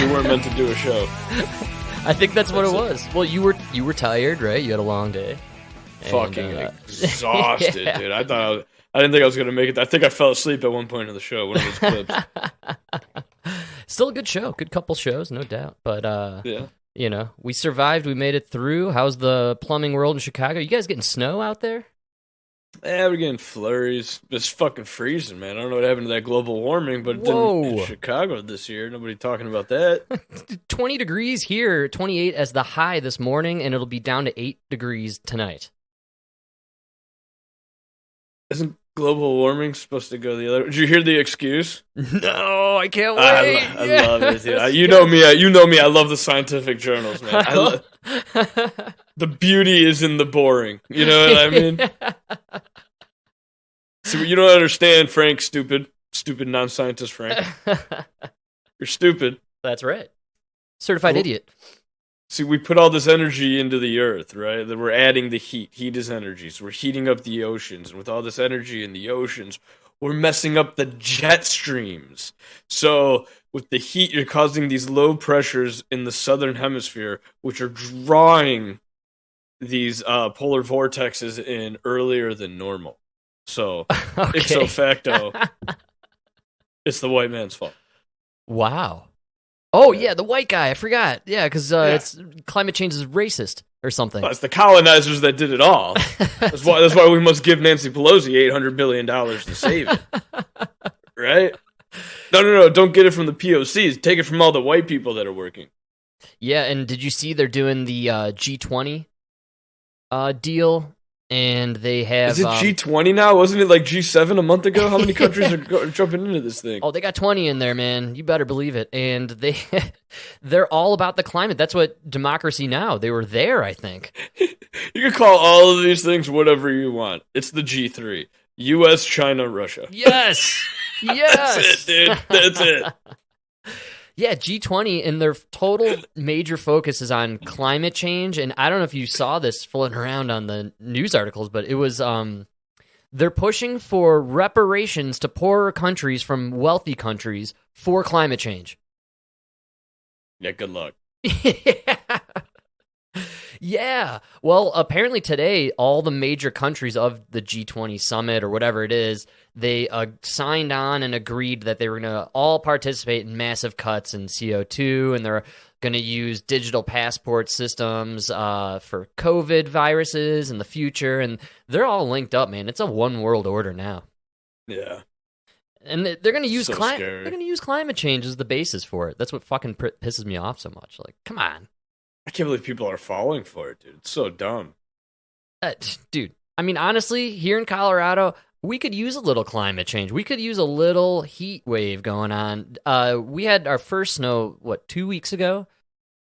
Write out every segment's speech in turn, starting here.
We weren't meant to do a show. I think that's what it was. Well, you were tired, right? You had a long day. Fucking exhausted, yeah. Dude. I didn't think I was gonna make it. I think I fell asleep at one point in the show. One of those clips. Still a good show, good couple shows, no doubt. But yeah, you know, we survived. We made it through. How's the plumbing world in Chicago? You guys getting snow out there? Yeah, we're getting flurries. It's fucking freezing, man. I don't know what happened to that global warming, but it didn't in Chicago this year. Nobody talking about that. 20 degrees here, 28 as the high this morning, and it'll be down to 8 degrees tonight. Isn't global warming supposed to go the other way? Did you hear the excuse? No, I can't wait. I love it, dude. You know me. I love the scientific journals, man. The beauty is in the boring. You know what I mean? So you don't understand, Frank. Stupid non-scientist Frank. You're stupid. That's right. Certified idiot. See, we put all this energy into the earth, right? That we're adding the heat. Heat is energy. So we're heating up the oceans. And with all this energy in the oceans, we're messing up the jet streams. So with the heat, you're causing these low pressures in the southern hemisphere, which are drawing these polar vortexes in earlier than normal. So, okay. Ipso facto, it's the white man's fault. Wow. Oh, yeah, the white guy. I forgot. Yeah, because it's climate change is racist or something. Well, it's the colonizers that did it all. That's why we must give Nancy Pelosi $800 billion to save it. Right? No. Don't get it from the POCs. Take it from all the white people that are working. Yeah, and did you see they're doing the G20 deal? And they have... Is it G20 now? Wasn't it like G7 a month ago? How many countries are jumping into this thing? Oh, they got 20 in there, man. You better believe it. And they're all about the climate. That's what Democracy Now! They were there, I think. You can call all of these things whatever you want. It's the G3. U.S., China, Russia. Yes! Yes! That's it, dude. That's it. Yeah, G20, and their total major focus is on climate change. And I don't know if you saw this floating around on the news articles, but it was they're pushing for reparations to poorer countries from wealthy countries for climate change. Yeah, good luck. Yeah. Well, apparently today, all the major countries of the G20 summit or whatever it is, they signed on and agreed that they were going to all participate in massive cuts in CO2, and they're going to use digital passport systems for COVID viruses in the future, and they're all linked up, man. It's a one world order now. Yeah. And they're going to use scary. They're going to use climate change as the basis for it. That's what fucking pisses me off so much. Like, come on. I can't believe people are falling for it, dude. It's so dumb. Dude, I mean, honestly, here in Colorado, we could use a little climate change. We could use a little heat wave going on. We had our first snow, 2 weeks ago?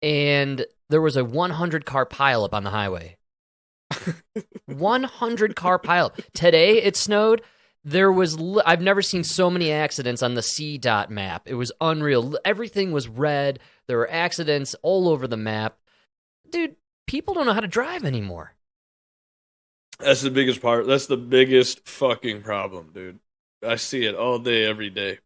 And there was a 100-car pileup on the highway. 100-car pileup. Today, it snowed. I've never seen so many accidents on the CDOT map. It was unreal. Everything was red. There were accidents all over the map. Dude, people don't know how to drive anymore. That's the biggest part. That's the biggest fucking problem, dude. I see it all day, every day.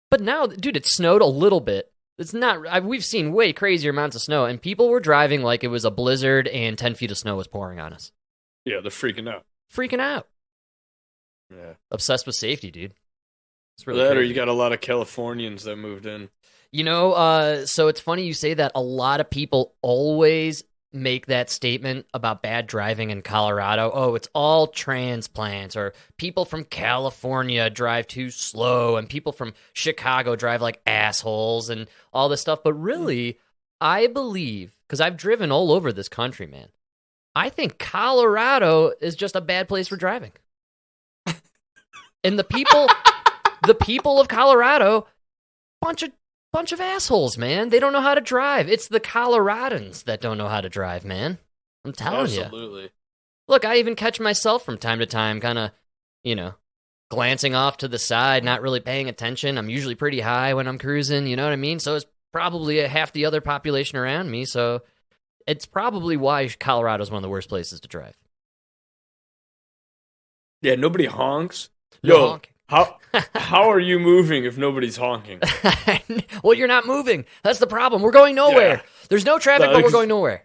But now, dude, it snowed a little bit. It's not. We've seen way crazier amounts of snow, and people were driving like it was a blizzard and 10 feet of snow was pouring on us. Yeah, they're freaking out. Freaking out. Yeah. Obsessed with safety, dude. It's really that, crazy. or you got a lot of Californians that moved in. You know, so it's funny you say that. A lot of people always make that statement about bad driving in Colorado. Oh, it's all transplants, or people from California drive too slow, and people from Chicago drive like assholes, and all this stuff. But really, I believe, because I've driven all over this country, man, I think Colorado is just a bad place for driving. And the people of Colorado, bunch of assholes, man. They don't know how to drive. It's the Coloradans that don't know how to drive, man. I'm telling you. Absolutely. Look, I even catch myself from time to time kind of, glancing off to the side, not really paying attention. I'm usually pretty high when I'm cruising, you know what I mean? So it's probably half the other population around me, so it's probably why Colorado's one of the worst places to drive. Yeah, nobody honks. No honking. How are you moving if nobody's honking? Well, you're not moving. That's the problem. We're going nowhere. Yeah. There's no traffic, but we're going nowhere.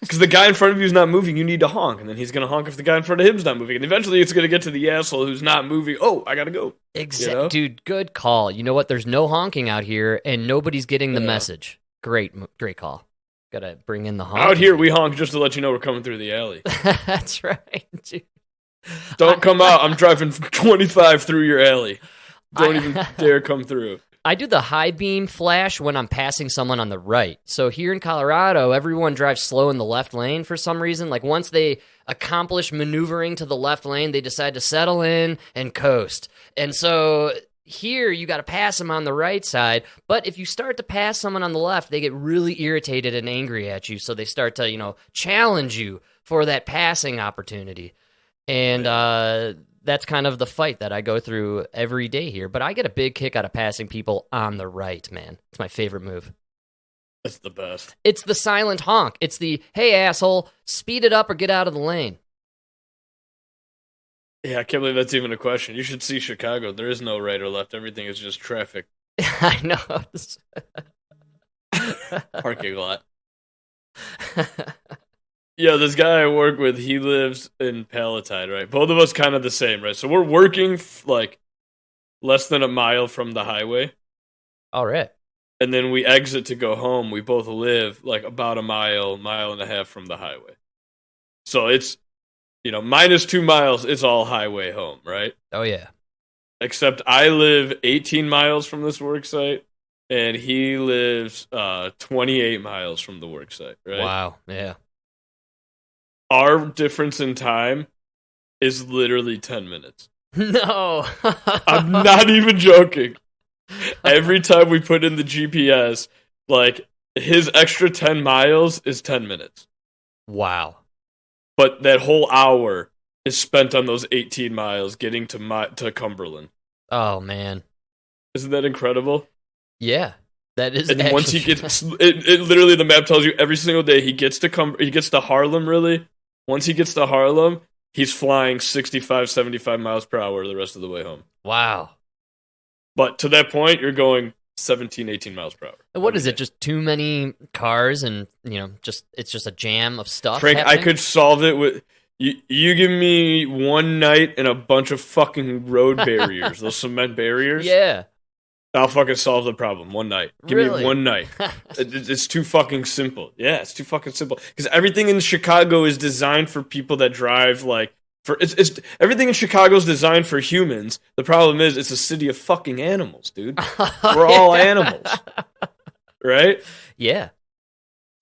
Because the guy in front of you is not moving, you need to honk, and then he's going to honk if the guy in front of him is not moving, and eventually it's going to get to the asshole who's not moving. Oh, I got to go. Exactly, you know? Dude. Good call. You know what? There's no honking out here, and nobody's getting the message. Great call. Got to bring in the honk. Out here, we honk just to let you know we're coming through the alley. That's right, dude. Don't come out. I'm driving 25 through your alley. Don't even dare come through. I do the high beam flash when I'm passing someone on the right. So here in Colorado, everyone drives slow in the left lane for some reason. Like once they accomplish maneuvering to the left lane, they decide to settle in and coast. And so here you got to pass them on the right side. But if you start to pass someone on the left, they get really irritated and angry at you. So they start to, challenge you for that passing opportunity. And that's kind of the fight that I go through every day here. But I get a big kick out of passing people on the right, man. It's my favorite move. That's the best. It's the silent honk. It's the, hey, asshole, speed it up or get out of the lane. Yeah, I can't believe that's even a question. You should see Chicago. There is no right or left. Everything is just traffic. I know. Parking lot. Yeah, this guy I work with, he lives in Palatine, right? Both of us kind of the same, right? So we're working like less than a mile from the highway. All right. And then we exit to go home. We both live like about a mile and a half from the highway. So it's, minus 2 miles, it's all highway home, right? Oh, yeah. Except I live 18 miles from this work site, and he lives 28 miles from the work site, right? Wow, yeah. Our difference in time is literally 10 minutes. No. I'm not even joking. Every time we put in the GPS, like, his extra 10 miles is 10 minutes. Wow. But that whole hour is spent on those 18 miles getting to Cumberland. Oh, man. Isn't that incredible? Yeah. That is. And once he gets, it literally, the map tells you every single day he gets to Harlem, really. Once he gets to Harlem, he's flying 65, 75 miles per hour the rest of the way home. Wow. But to that point, you're going 17, 18 miles per hour. And what is it? Just too many cars and, it's just a jam of stuff? Frank, happening? I could solve it with... You give me one night and a bunch of fucking road barriers, those cement barriers. Yeah. I'll fucking solve the problem one night. Give me one night. It's too fucking simple. Yeah, it's too fucking simple. Because everything in Chicago is designed for people that drive everything in Chicago is designed for humans. The problem is it's a city of fucking animals, dude. We're all animals. Right? Yeah.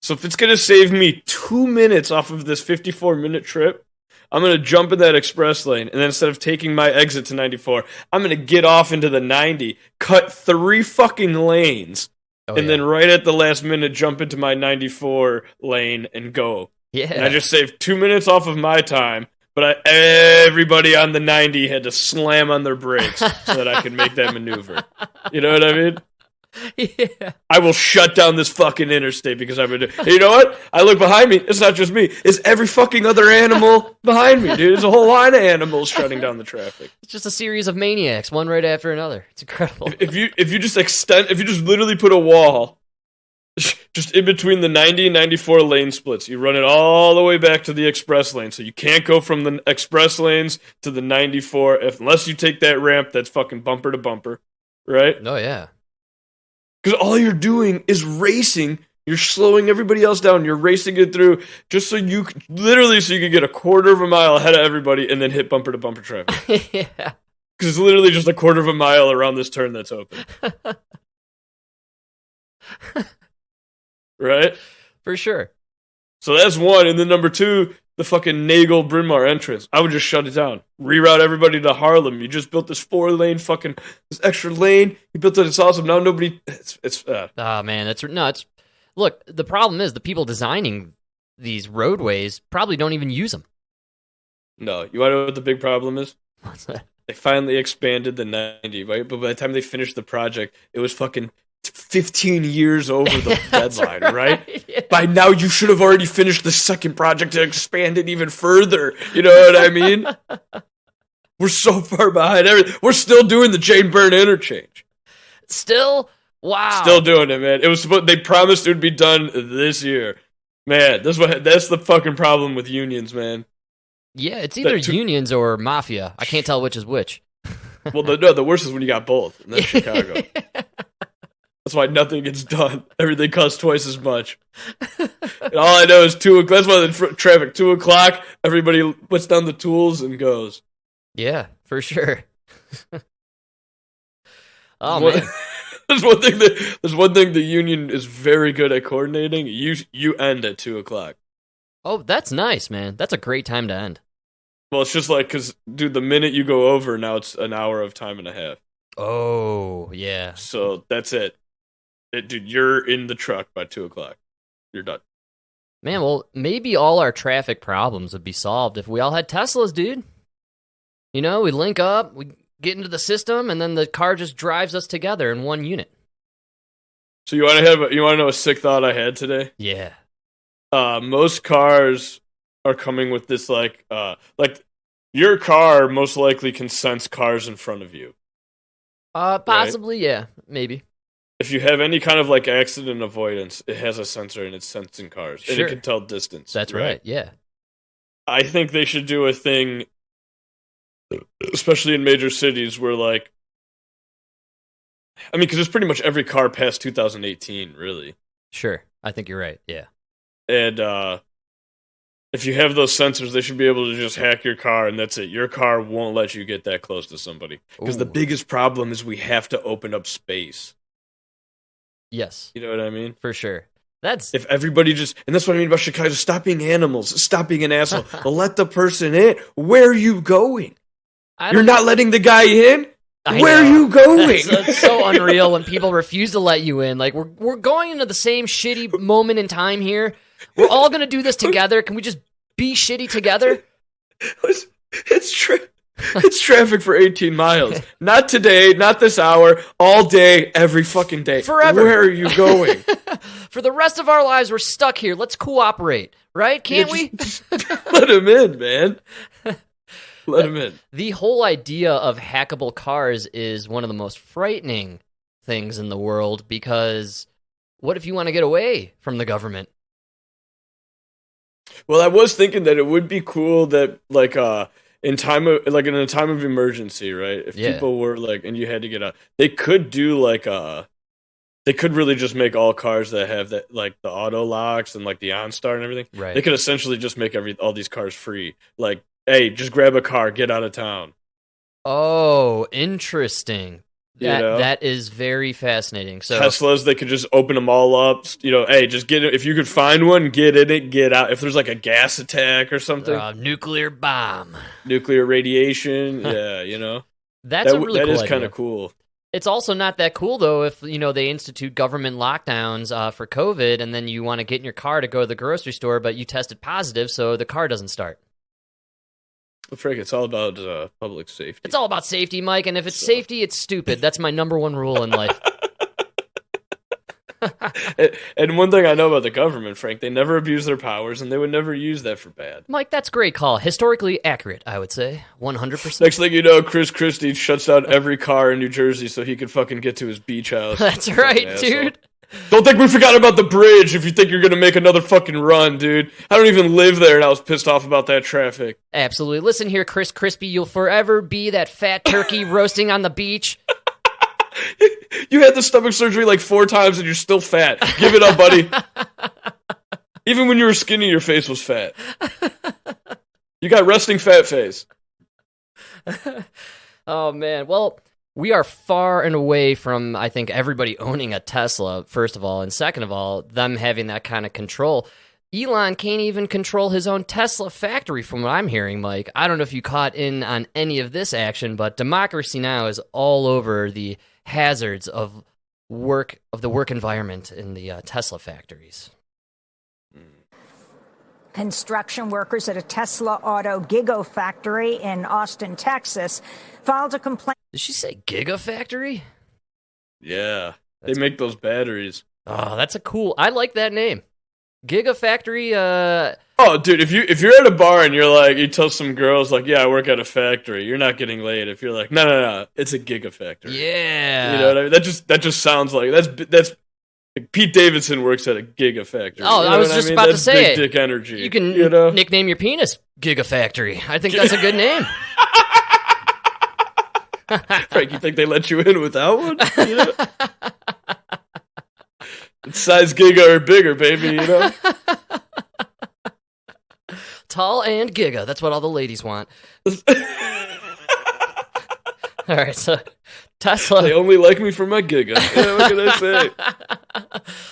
So if it's going to save me 2 minutes off of this 54-minute trip, I'm going to jump in that express lane, and then instead of taking my exit to 94, I'm going to get off into the 90, cut 3 fucking lanes, then right at the last minute jump into my 94 lane and go. Yeah. And I just saved 2 minutes off of my time, but everybody on the 90 had to slam on their brakes so that I could make that maneuver. You know what I mean? Yeah. I will shut down this fucking interstate because I'm gonna do. You know what? I look behind me. It's not just me. It's every fucking other animal behind me, dude. There's a whole line of animals shutting down the traffic. It's just a series of maniacs, one right after another. It's incredible. If you just literally put a wall just in between the 90 and 94 lane splits, you run it all the way back to the express lane, so you can't go from the express lanes to the 94 unless you take that ramp that's fucking bumper to bumper, right? Oh yeah. Because all you're doing is racing. You're slowing everybody else down. You're racing it through just so you can get a quarter of a mile ahead of everybody and then hit bumper to bumper traffic. Yeah. Because it's literally just a quarter of a mile around this turn that's open. Right? For sure. So that's one. And then number 2, the fucking Nagel Bryn Mawr entrance. I would just shut it down. Reroute everybody to Harlem. You just built this 4-lane fucking, this extra lane. You built it. It's awesome. Now nobody, Oh man, it's look, the problem is the people designing these roadways probably don't even use them. No. You want to know what the big problem is? What's that? They finally expanded the 90, right? But by the time they finished the project, it was fucking 15 years over the deadline, right? Yeah. By now, you should have already finished the second project to expand it even further. You know what I mean? We're so far behind everything. We're still doing the Jane Byrne interchange. Still? Wow. Still doing it, man. It was they promised it would be done this year. Man, that's the fucking problem with unions, man. Yeah, it's either unions or mafia. I can't tell which is which. Well, the worst is when you got both, and that's Chicago. That's why nothing gets done. Everything costs twice as much. And all I know is 2 o'clock. That's why the traffic, 2 o'clock, everybody puts down the tools and goes. Yeah, for sure. Oh, man. There's one thing the union is very good at coordinating. You end at 2 o'clock. Oh, that's nice, man. That's a great time to end. Well, it's just like, because, dude, the minute you go over, now it's an hour of time and a half. Oh, yeah. So that's it. Dude, you're in the truck by 2 o'clock. You're done. Man, well, maybe all our traffic problems would be solved if we all had Teslas, dude. You know, we link up, we get into the system, and then the car just drives us together in one unit. So you want to know a sick thought I had today? Yeah. Most cars are coming with this like your car most likely can sense cars in front of you. Possibly, right? Yeah, maybe. If you have any kind of like accident avoidance, it has a sensor and it's sensing cars. Sure. And it can tell distance. That's right, yeah. I think they should do a thing, especially in major cities, where like, I mean, because it's pretty much every car past 2018, really. Sure, I think you're right, yeah. And if you have those sensors, they should be able to just hack your car, and that's it. Your car won't let you get that close to somebody. Because the biggest problem is we have to open up space. Yes. You know what I mean? For sure. If everybody and that's what I mean about Chicago, stop being animals, stop being an asshole. Let the person in. Where are you going? You're not letting the guy in? Where are you going? That's so unreal when people refuse to let you in. Like, we're going into the same shitty moment in time here. We're all going to do this together. Can we just be shitty together? It's traffic for 18 miles. Not today, not this hour, all day, every fucking day. Forever. Where are you going? For the rest of our lives, we're stuck here. Let's cooperate, right? Can't we? Let him in, man. Let him in. The whole idea of hackable cars is one of the most frightening things in the world, because what if you want to get away from the government? Well, I was thinking that it would be cool that, like, in a time of emergency, right? If people were like, and you had to get out, they could do like they could really just make all cars that have that, like the auto locks and like the OnStar and everything. Right. They could essentially just make all these cars free. Like, hey, just grab a car, get out of town. Oh, interesting. That is very fascinating. So Teslas, they could just open them all up. You know, hey, just get it. If you could find one, get in it, get out. If there's like a gas attack or something, nuclear bomb, nuclear radiation, yeah, you know, that's a really cool idea. That is kind of cool. It's also not that cool though if they institute government lockdowns for COVID, and then you want to get in your car to go to the grocery store, but you tested positive, so the car doesn't start. Frick, it's all about public safety. It's all about safety, Mike, and if it's safety, it's stupid. That's my number one rule in life. And one thing I know about the government, Frank, they never abuse their powers, and they would never use that for bad. Mike, that's a great call. Historically accurate, I would say. 100%. Next thing you know, Chris Christie shuts down every car in New Jersey so he could fucking get to his beach house. That's right, dude. Don't think we forgot about the bridge if you think you're going to make another fucking run, dude. I don't even live there, and I was pissed off about that traffic. Absolutely. Listen here, Chris Crispy. You'll forever be that fat turkey roasting on the beach. You had the stomach surgery like 4 times, and you're still fat. Give it up, buddy. Even when you were skinny, your face was fat. You got resting fat face. Oh, man. Well, we are far and away from, I think, everybody owning a Tesla, first of all, and second of all, them having that kind of control. Elon can't even control his own Tesla factory, from what I'm hearing, Mike. I don't know if you caught in on any of this action, but Democracy Now! Is all over the hazards of the work environment in the Tesla factories. Construction workers at a Tesla Auto Gigafactory in Austin, Texas, filed a complaint. Did she say Gigafactory? Yeah, they make those batteries. Oh, that's I like that name. Gigafactory, Oh, dude, if you're at a bar and you're like, you tell some girls like, yeah, I work at a factory, you're not getting laid. If you're like, no, it's a gigafactory. yeah. You know what I mean? That just sounds like that's like Pete Davidson works at a gigafactory. Oh, you know I was what just mean? about That's to say big it. dick energy. You can nickname your penis Gigafactory. I think that's a good name. Frank, you think they let you in without one? You know? It's size giga or bigger, baby, you know? Tall and giga. That's what all the ladies want. All right, so Tesla. They only like me for my giga. Yeah, what can I say?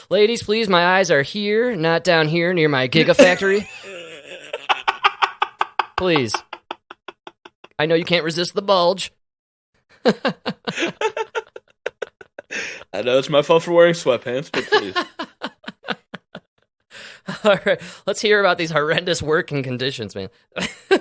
Ladies, please, my eyes are here, not down here near my Gigafactory. Please. I know you can't resist the bulge. I know it's my fault for wearing sweatpants, but please. All right, let's hear about these horrendous working conditions, man.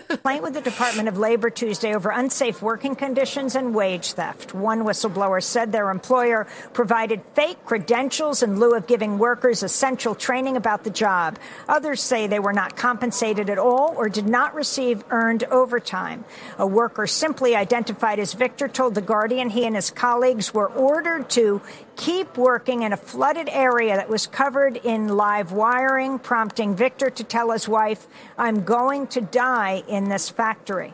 Complaint with the Department of Labor Tuesday over unsafe working conditions and wage theft. One whistleblower said their employer provided fake credentials in lieu of giving workers essential training about the job. Others say they were not compensated at all or did not receive earned overtime. A worker simply identified as Victor told The Guardian he and his colleagues were ordered to keep working in a flooded area that was covered in live wiring, prompting Victor to tell his wife, "I'm going to die in this factory."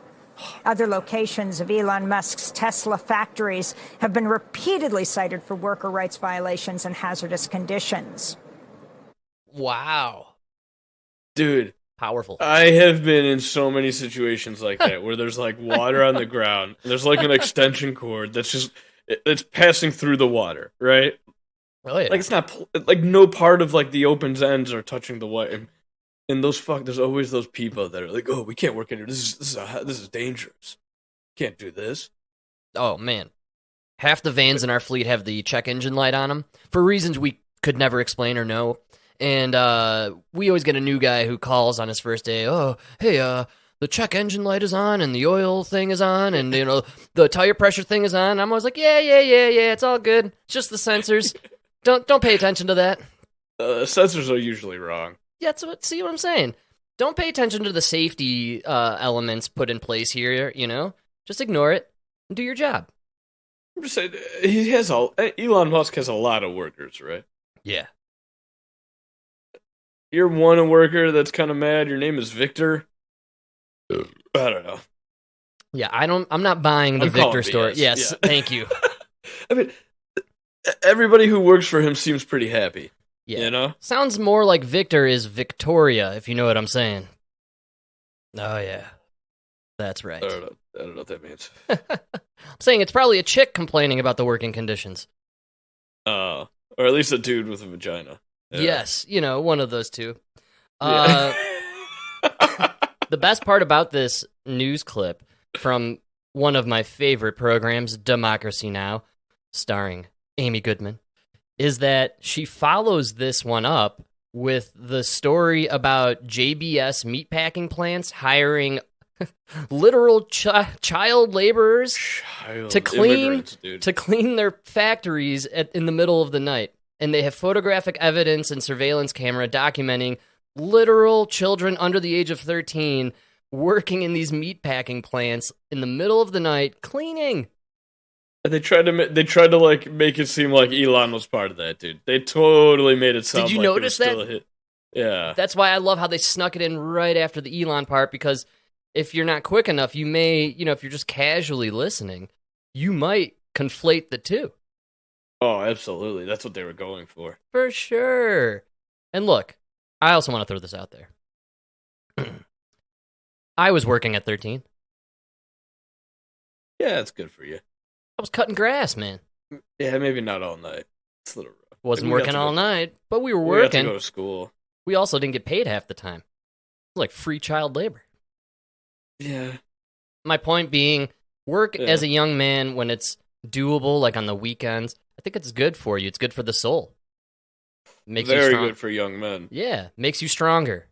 Other locations of Elon Musk's Tesla factories have been repeatedly cited for worker rights violations and hazardous conditions. Wow. Dude. Powerful. I have been in so many situations like that where there's like water on the ground. And there's like an extension cord it's passing through the water, right? Oh, yeah. Like it's not like no part of like the open ends are touching the water. And there's always those people that are like, "Oh, we can't work in here. This is dangerous. Can't do this." Oh man, half the vans in our fleet have the check engine light on them for reasons we could never explain or know. And we always get a new guy who calls on his first day. "Oh, hey, the check engine light is on, and the oil thing is on, and the tire pressure thing is on." I'm always like, yeah, it's all good. It's just the sensors. Don't pay attention to that. Sensors are usually wrong. Yeah, see what I'm saying? Don't pay attention to the safety elements put in place here. Just ignore it and do your job. I'm just saying, Elon Musk has a lot of workers, right? Yeah. You're one worker that's kind of mad. Your name is Victor. I don't know. Yeah, I'm not buying the Victor story. Yes, yeah. Thank you. I mean, everybody who works for him seems pretty happy. Yeah. You know? Sounds more like Victor is Victoria, if you know what I'm saying. Oh, yeah. That's right. I don't know what that means. I'm saying it's probably a chick complaining about the working conditions. Or at least a dude with a vagina. Yeah. Yes, one of those two. The best part about this news clip from one of my favorite programs, Democracy Now!, starring Amy Goodman, is that she follows this one up with the story about JBS meatpacking plants hiring literal child laborers to clean their factories in the middle of the night. And they have photographic evidence and surveillance camera documenting literal children under the age of 13 working in these meatpacking plants in the middle of the night cleaning. They tried to like make it seem like Elon was part of that, dude. They totally made it sound. Did you like notice it was that? Still a hit. Yeah. That's why I love how they snuck it in right after the Elon part, because if you're not quick enough, you may, if you're just casually listening, you might conflate the two. Oh, absolutely. That's what they were going for. For sure. And look, I also want to throw this out there. I was working at 13. Yeah, it's good for you. I was cutting grass, man. Yeah, maybe not all night. It's a little rough. Wasn't working all night, but we were working. We had to go to school. We also didn't get paid half the time. It was like free child labor. Yeah. My point being, work as a young man when it's doable, like on the weekends. I think it's good for you. It's good for the soul. Makes you very strong. Good for young men. Yeah, makes you stronger.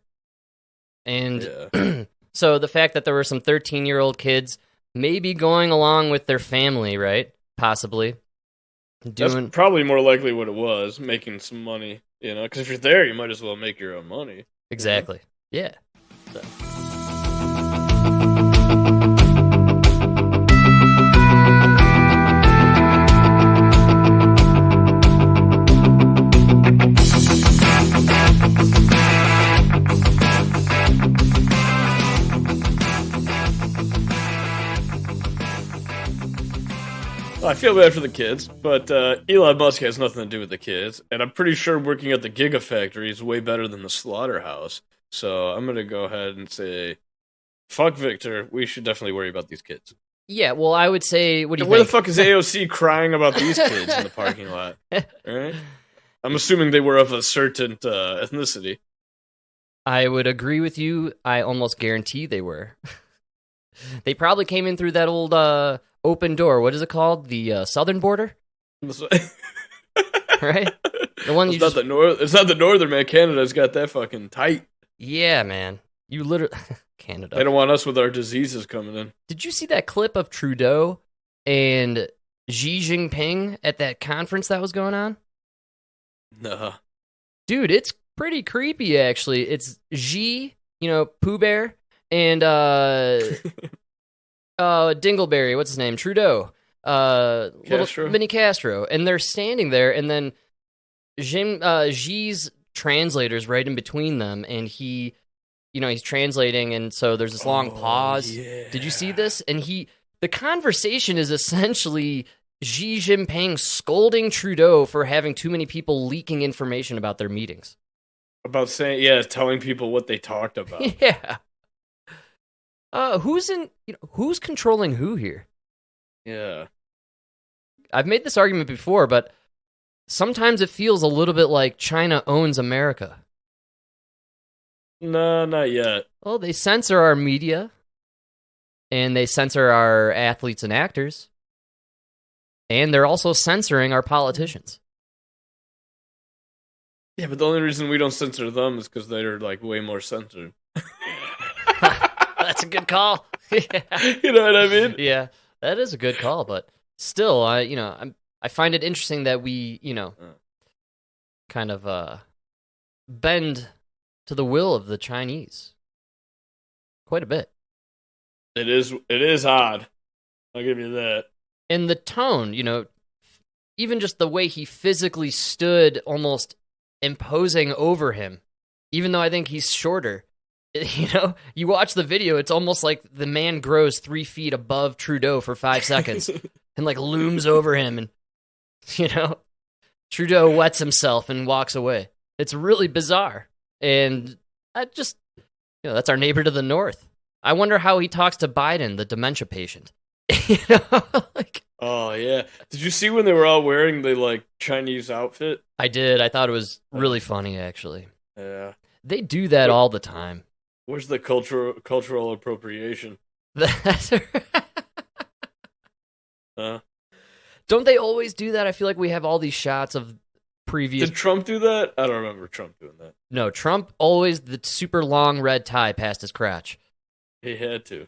And so the fact that there were some 13-year-old kids maybe going along with their family, right? Possibly. That's probably more likely what it was, making some money. You know, because if you're there, you might as well make your own money. Exactly. Yeah. So. I feel bad for the kids, but Elon Musk has nothing to do with the kids, and I'm pretty sure working at the Gigafactory is way better than the slaughterhouse. So I'm gonna go ahead and say, fuck Victor. We should definitely worry about these kids. Yeah, well, I would say, what do you Where think? the fuck is AOC crying about these kids in the parking lot? All right, I'm assuming they were of a certain ethnicity. I would agree with you. I almost guarantee they were. They probably came in through that old open door. What is it called? The southern border? Right? The one It's not the northern, man. Canada's got that fucking tight. Yeah, man. You literally... Canada. They don't want us with our diseases coming in. Did you see that clip of Trudeau and Xi Jinping at that conference that was going on? Nah. Dude, it's pretty creepy, actually. It's Xi, Pooh Bear, and Dingleberry, what's his name? Trudeau. Castro? Mini Castro. And they're standing there, and then Xi's translator's right in between them, and he's translating, and so there's this long pause. Yeah. Did you see this? And the conversation is essentially Xi Jinping scolding Trudeau for having too many people leaking information about their meetings. About saying, telling people what they talked about. Yeah. Who's controlling who here? Yeah. I've made this argument before, but sometimes it feels a little bit like China owns America. No, not yet. Well, they censor our media, and they censor our athletes and actors, and they're also censoring our politicians. Yeah, but the only reason we don't censor them is because they're like way more censored. That's a good call. Yeah. You know what I mean? Yeah, that is a good call, but still, I find it interesting that we, kind of bend to the will of the Chinese quite a bit. It is odd. I'll give you that. And the tone, even just the way he physically stood, almost imposing over him, even though I think he's shorter. You watch the video, it's almost like the man grows 3 feet above Trudeau for 5 seconds and like looms over him, and Trudeau wets himself and walks away. It's really bizarre. And that's our neighbor to the north. I wonder how he talks to Biden, the dementia patient. Oh yeah. Did you see when they were all wearing the Chinese outfit? I did. I thought it was really funny, actually. Yeah. They do that all the time. Where's the cultural appropriation? Don't they always do that? I feel like we have all these shots of previous... Did Trump do that? I don't remember Trump doing that. No, Trump always the super long red tie past his crotch. He had to.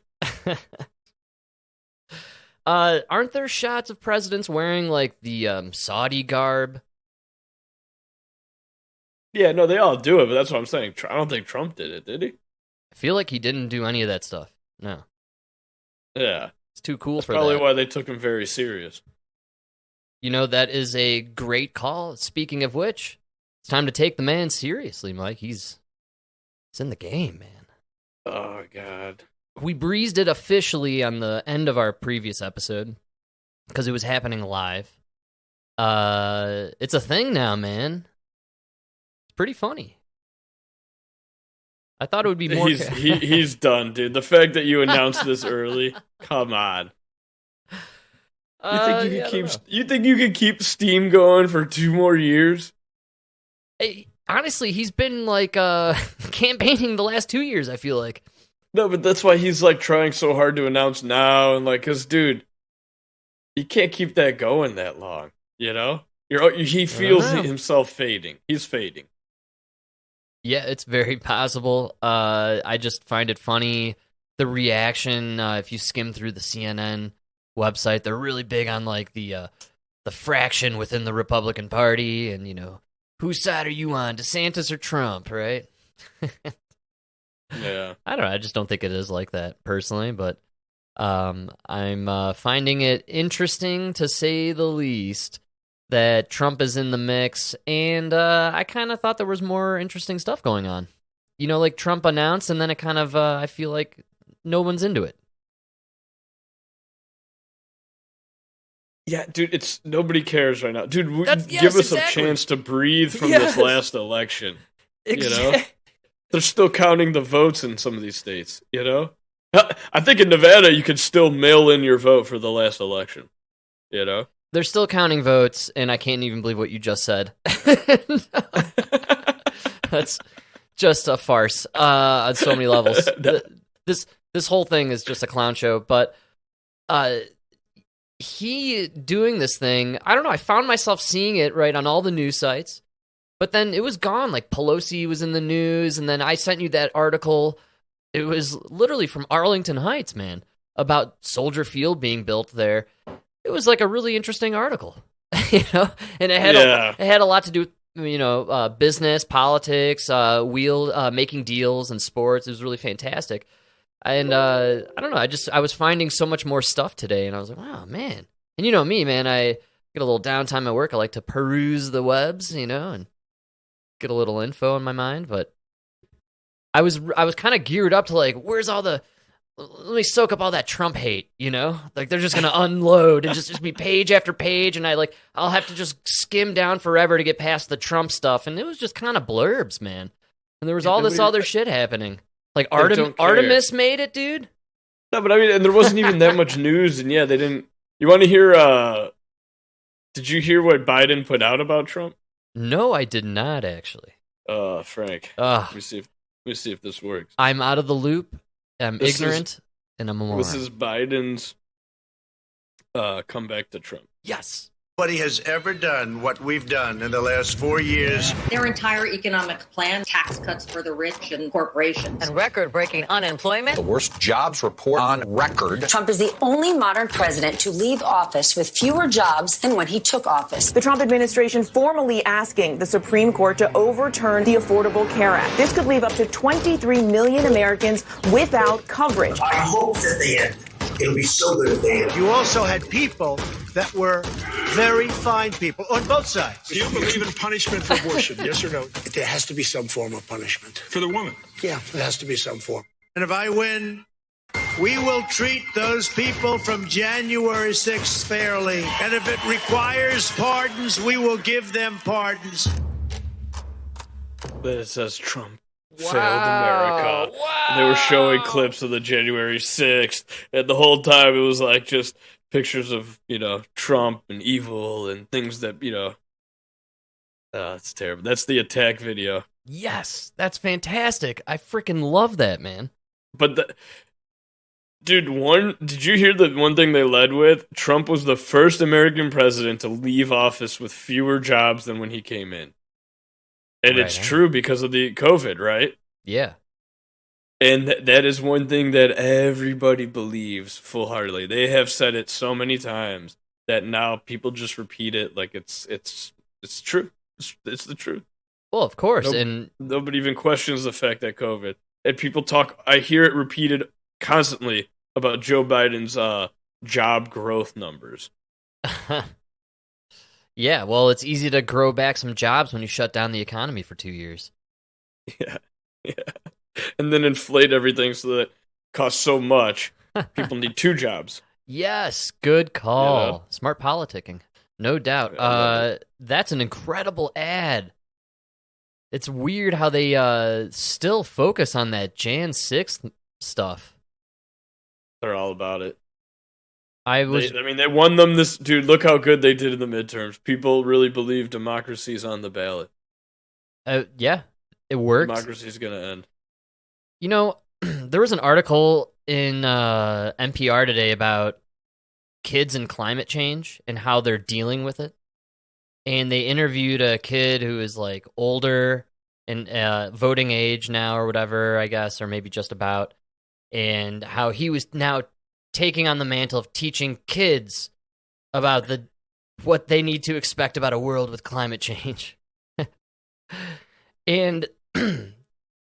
Aren't there shots of presidents wearing the Saudi garb? Yeah, no, they all do it, but that's what I'm saying. I don't think Trump did it, did he? I feel like he didn't do any of that stuff. No. Yeah. It's too cool that's for probably that. Why they took him very serious. That is a great call. Speaking of which, it's time to take the man seriously, Mike. He's in the game, man. Oh, God. We breezed it officially on the end of our previous episode because it was happening live. It's a thing now, man. It's pretty funny. I thought it would be more... He's done, dude. The fact that you announced this early, come on. You think you could keep Steam going for 2 more years? Hey, honestly, he's been campaigning the last 2 years, I feel like. No, but that's why he's trying so hard to announce now, and cause dude, he can't keep that going that long. He feels himself fading. He's fading. Yeah, it's very possible. I just find it funny the reaction. If you skim through the CNN website, they're really big on the fraction within the Republican Party, and whose side are you on, DeSantis or Trump, right? Yeah. I don't know. I just don't think it is like that personally, but I'm finding it interesting to say the least that Trump is in the mix, and I kind of thought there was more interesting stuff going on. You know, like Trump announced, and then it kind of, I feel like no one's into it. Yeah, dude, it's nobody cares right now. Dude, Yes, give us exactly. a chance to breathe from Yes. this last election. You know? Exactly. They're still counting the votes in some of these states, you know? I think in Nevada you could still mail in your vote for the last election, you know? They're still counting votes, and I can't even believe what you just said. That's just a farce on so many levels. This whole thing is just a clown show, but he doing this thing, I don't know, I found myself seeing it right on all the news sites, but then it was gone. Like Pelosi was in the news, and then I sent you that article. It was literally from Arlington Heights, man, about Soldier Field being built there. It was like a really interesting article, you know, and it had a lot to do with, you know, business, politics, making deals and sports. It was really fantastic. And I don't know, I was finding so much more stuff today, and I was like, wow, man. And you know me, man, I get a little downtime at work. I like to peruse the webs, you know, and get a little info in my mind. But I was kind of geared up to like, where's all the, let me soak up all that Trump hate, you know? Like they're just gonna unload and just be page after page, and I'll have to just skim down forever to get past the Trump stuff. And it was just kind of blurbs, man. And there was all this other shit happening. Like Artemis made it, dude. No, but I mean, and there wasn't even that much news, and yeah, they didn't. You want to hear? Did you hear what Biden put out about Trump? No, I did not actually. Frank. Let me see if this works. I'm out of the loop. I'm ignorant, and I'm a moron. This is Biden's comeback to Trump. Yes. Nobody has ever done what we've done in the last 4 years. Their entire economic plan, tax cuts for the rich and corporations. And record-breaking unemployment. The worst jobs report on record. Trump is the only modern president to leave office with fewer jobs than when he took office. The Trump administration formally asking the Supreme Court to overturn the Affordable Care Act. This could leave up to 23 million Americans without coverage. I hope that they end. It'll be so good if they end. You also had people that were very fine people on both sides. Do you believe in punishment for abortion? Yes or no? There has to be some form of punishment. For the woman? Yeah, there has to be some form. And if I win, we will treat those people from January 6th fairly. And if it requires pardons, we will give them pardons. But it says Trump failed America. Wow. And they were showing clips of the January 6th, and the whole time it was like just pictures of, you know, Trump and evil and things that, you know, it's terrible. That's the attack video. Yes, that's fantastic. I freaking love that, man. But did you hear the one thing they led with? Trump was the first American president to leave office with fewer jobs than when he came in. And it's true because of the COVID, right? Yeah. And that is one thing that everybody believes full-heartedly. They have said it so many times that now people just repeat it like it's true. It's the truth. Well, of course. And nobody even questions the fact that COVID. And people talk, I hear it repeated constantly about Joe Biden's job growth numbers. Yeah, well, it's easy to grow back some jobs when you shut down the economy for 2 years. Yeah. And then inflate everything so that it costs so much. People need 2 jobs. Yes, good call. You know? Smart politicking. No doubt. That's an incredible ad. It's weird how they still focus on that Jan 6th stuff. They're all about it. They won them this... Dude, look how good they did in the midterms. People really believe democracy's on the ballot. Yeah, it worked. Democracy's going to end. You know, there was an article in NPR today about kids and climate change and how they're dealing with it. And they interviewed a kid who is like older and voting age now or whatever, I guess, or maybe just about, and how he was now taking on the mantle of teaching kids about what they need to expect about a world with climate change. And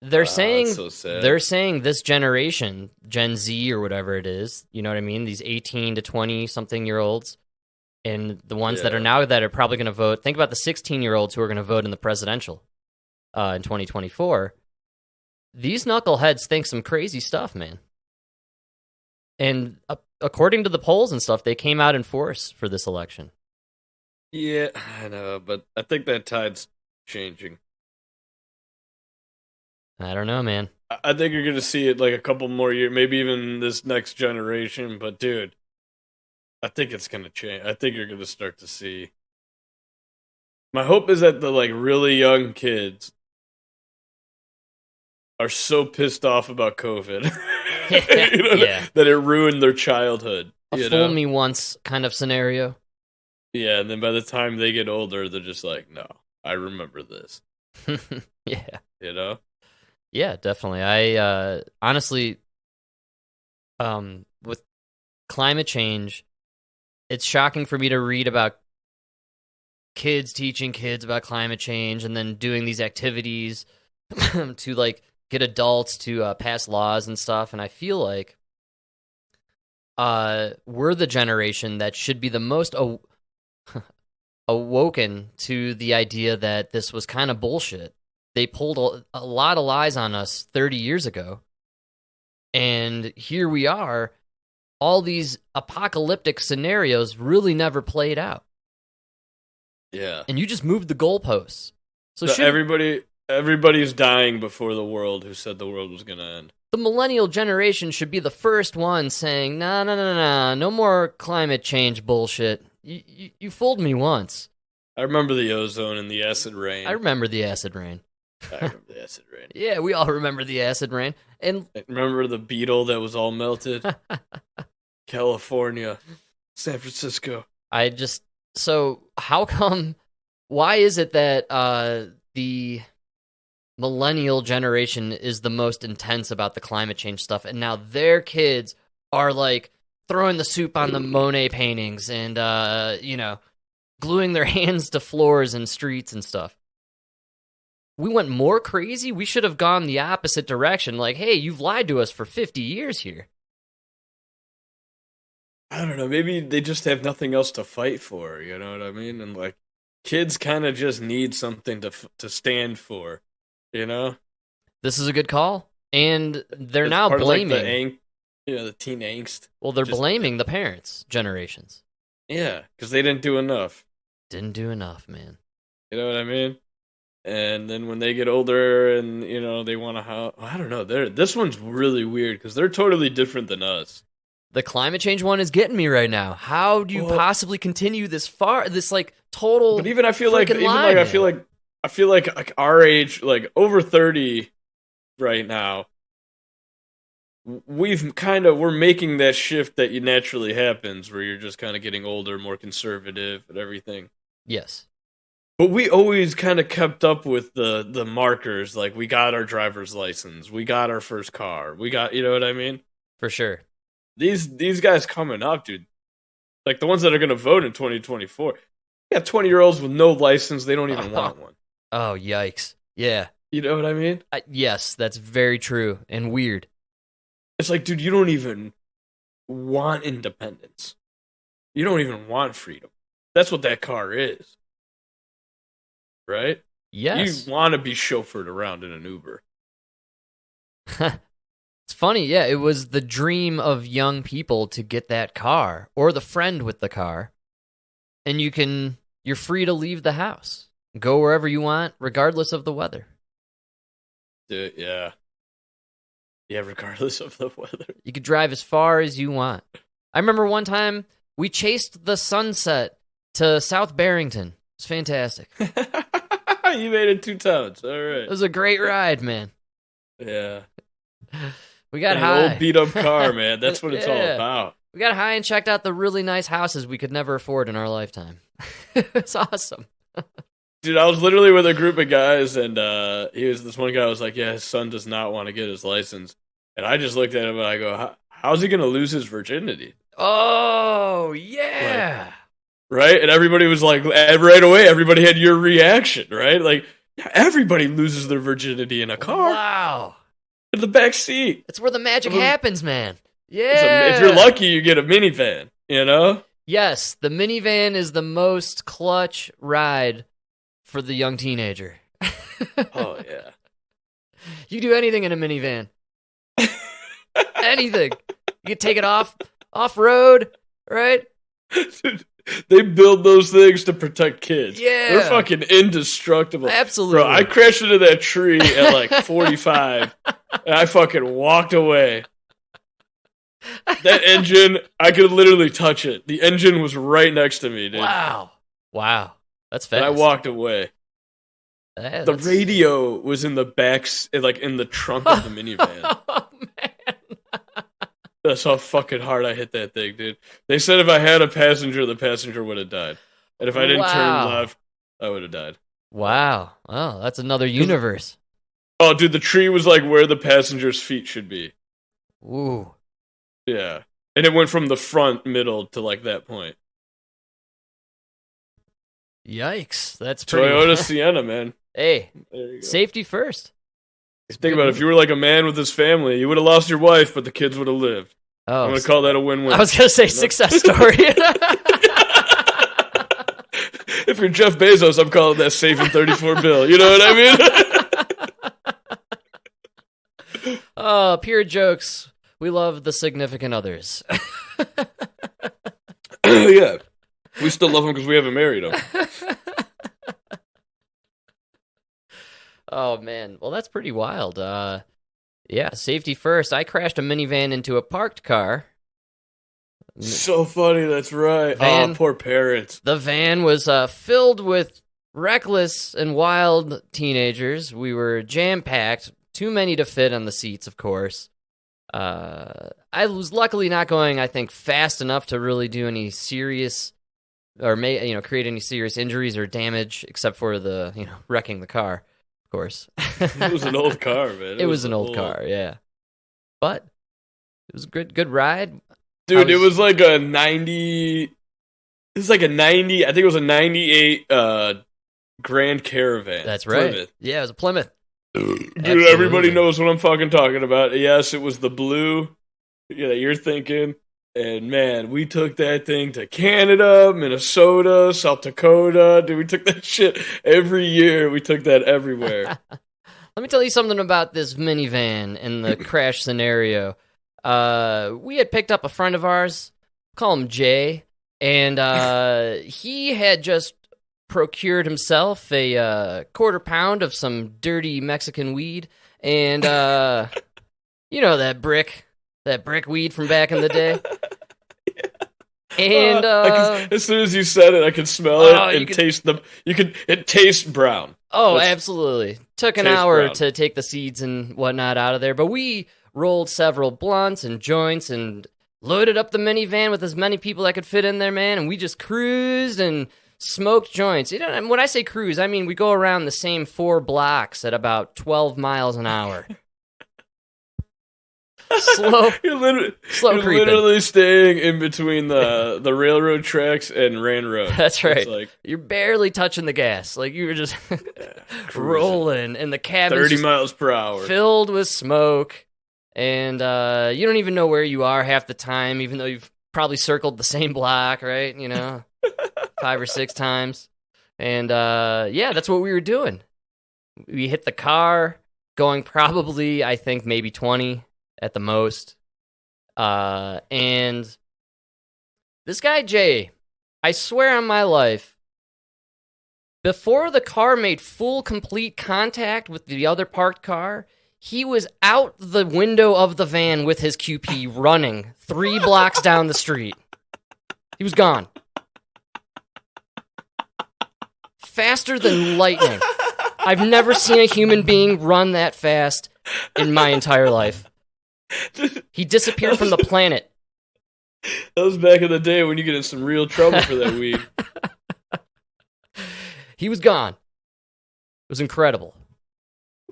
they're saying so sad. they're saying this generation, Gen Z or whatever it is, you know what I mean? These 18 to 20 something year olds, and the ones that are now that are probably going to vote. Think about the 16-year-olds who are going to vote in the presidential in 2024. These knuckleheads think some crazy stuff, man. And according to the polls and stuff, they came out in force for this election. Yeah, I know, but I think that tide's changing. I don't know, man. I think you're going to see it like a couple more years, maybe even this next generation. But, dude, I think it's going to change. I think you're going to start to see. My hope is that the like really young kids are so pissed off about COVID that it ruined their childhood. A fool me once kind of scenario. Yeah, and then by the time they get older, they're just like, no, I remember this. Yeah. You know? Yeah, definitely. I honestly, with climate change, it's shocking for me to read about kids teaching kids about climate change and then doing these activities to like get adults to pass laws and stuff. And I feel like we're the generation that should be the most awoken to the idea that this was kind of bullshit. They pulled a lot of lies on us 30 years ago. And here we are. All these apocalyptic scenarios really never played out. Yeah. And you just moved the goalposts. So everybody's dying before the world who said the world was going to end. The millennial generation should be the first one saying, no more climate change bullshit. You fooled me once. I remember the ozone and the acid rain. I remember the acid rain. I remember the acid rain. Yeah, we all remember the acid rain. And I remember the beetle that was all melted. California, San Francisco. So how come, why is it that the millennial generation is the most intense about the climate change stuff, and now their kids are like throwing the soup on the Monet paintings and, gluing their hands to floors and streets and stuff? We went more crazy. We should have gone the opposite direction. Like, hey, you've lied to us for 50 years here. I don't know. Maybe they just have nothing else to fight for. You know what I mean? And like, kids kind of just need something to stand for. You know? This is a good call. And they're it's now part blaming. Of like the teen angst. Well, they're blaming the parents' generations. Yeah, because they didn't do enough. Didn't do enough, man. You know what I mean? And then when they get older and, they want to, I don't know. This one's really weird because they're totally different than us. The climate change one is getting me right now. How do you possibly continue this far? This like total. But even I feel like our age, like over 30 right now, we're making that shift that naturally happens where you're just kind of getting older, more conservative and everything. Yes. But we always kind of kept up with the markers. Like, we got our driver's license. We got our first car. We got, you know what I mean? For sure. These guys coming up, dude. Like, the ones that are going to vote in 2024. You got 20-year-olds with no license. They don't even want one. Oh, yikes. Yeah. You know what I mean? Yes, that's very true and weird. It's like, dude, you don't even want independence. You don't even want freedom. That's what that car is. Right? Yes. You want to be chauffeured around in an Uber. It's funny, yeah. It was the dream of young people to get that car or the friend with the car. And you're free to leave the house. Go wherever you want, regardless of the weather. Dude, yeah. Yeah, regardless of the weather. You could drive as far as you want. I remember one time we chased the sunset to South Barrington. It's fantastic. You made it 2 times. All right. It was a great ride, man. Yeah. We got high. An old beat-up car, man. That's what it's all about. We got high and checked out the really nice houses we could never afford in our lifetime. It's awesome. Dude, I was literally with a group of guys, and this one guy was like, yeah, his son does not want to get his license. And I just looked at him, and I go, how's he going to lose his virginity? Oh, yeah. Right? And everybody was like, right away, everybody had your reaction, right? Like, Everybody loses their virginity in a car. Wow. In the back seat. It's where the magic happens, man. Yeah. If you're lucky, you get a minivan, you know? Yes, the minivan is the most clutch ride for the young teenager. Oh, yeah. You do anything in a minivan. Anything. You can take it off-road, right? They build those things to protect kids. Yeah. They're fucking indestructible. Absolutely. Bro, I crashed into that tree at like 45, and I fucking walked away. That engine, I could literally touch it. The engine was right next to me, dude. Wow. That's fast. And I walked away. The radio was in the back, like in the trunk of the minivan. Oh, man. That's how fucking hard I hit that thing, dude. They said if I had a passenger, the passenger would have died. And if I didn't turn left, I would have died. Wow. Oh, that's another universe. Oh, dude, the tree was like where the passenger's feet should be. Ooh. Yeah. And it went from the front, middle to like that point. Yikes. That's pretty... Toyota Sienna, man. Hey, there you go. Safety first. Think about it. If you were like a man with his family, you would have lost your wife, but the kids would have lived. Oh, I'm going to call that a win-win. I was going to say success story. If you're Jeff Bezos, I'm calling that saving 34 bill. You know what I mean? Oh, pure jokes. We love the significant others. Yeah. We still love them because we haven't married them. Oh, man. Well, that's pretty wild. Yeah, safety first. I crashed a minivan into a parked car. So funny, that's right. Van, oh, poor parents. The van was filled with reckless and wild teenagers. We were jam-packed. Too many to fit on the seats, of course. I was luckily not going, I think, fast enough to really do any serious or create any serious injuries or damage, except for the wrecking the car. Of course. It was an old car, man. It was an old car, yeah. But it was a good ride. Dude, it was like a 90... It was like a 90... I think it was a 98 Grand Caravan. That's right. Plymouth. Yeah, it was a Plymouth. Dude, everybody knows what I'm fucking talking about. Yes, it was the blue that you're thinking. And man, we took that thing to Canada, Minnesota, South Dakota. Dude, we took that shit every year. We took that everywhere. Let me tell you something about this minivan and the crash scenario. We had picked up a friend of ours, call him Jay, and he had just procured himself a quarter pound of some dirty Mexican weed, and that brick weed from back in the day. And as soon as you said it, I could smell it and taste them. It tastes brown. Oh, absolutely. Took an hour to take the seeds and whatnot out of there, but we rolled several blunts and joints and loaded up the minivan with as many people that could fit in there, man, and we just cruised and smoked joints. When I say cruise, I mean we go around the same 4 blocks at about 12 miles an hour. You're literally staying in between the railroad tracks and Rand Road. That's right. You're barely touching the gas. Like you were just rolling, and the cabin 30 miles per hour, filled with smoke, and you don't even know where you are half the time, even though you've probably circled the same block, right? 5 or 6 times, and that's what we were doing. We hit the car, going probably, I think, maybe 20. At the most. And this guy, Jay, I swear on my life, before the car made full, complete contact with the other parked car, he was out the window of the van with his QP running 3 blocks down the street. He was gone. Faster than lightning. I've never seen a human being run that fast in my entire life. He disappeared from the planet. That was back in the day when you get in some real trouble for that weed. He was gone. It was incredible.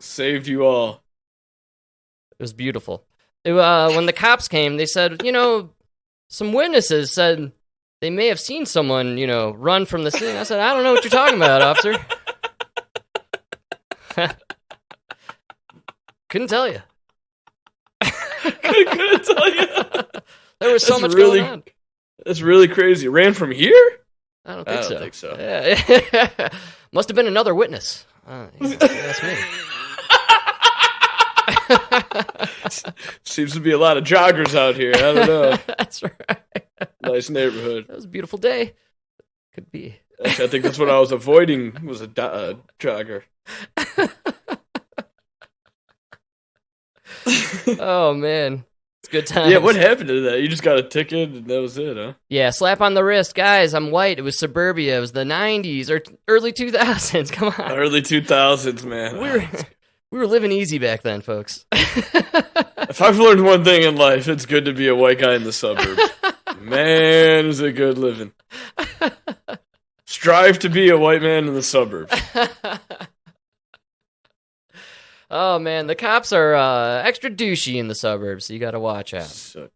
Saved you all. It was beautiful. When the cops came, they said, some witnesses said they may have seen someone, run from the scene. I said, I don't know what you're talking about, officer. Couldn't tell you. Couldn't tell you. There was so much going on. That's really crazy. Ran from here? I don't think so. Yeah. Must have been another witness. That's me. Seems to be a lot of joggers out here. I don't know. That's right. Nice neighborhood. That was a beautiful day. Could be. Actually, I think that's what I was avoiding was a jogger. Oh, man. It's good times. Yeah, what happened to that? You just got a ticket and that was it, huh? Yeah, slap on the wrist. Guys, I'm white. It was suburbia. It was the 90s or early 2000s. Come on. Early 2000s, man. We were living easy back then, folks. If I've learned one thing in life, it's good to be a white guy in the suburbs. Man, is it good living. Strive to be a white man in the suburbs. Oh, man, the cops are extra douchey in the suburbs, so you got to watch out. So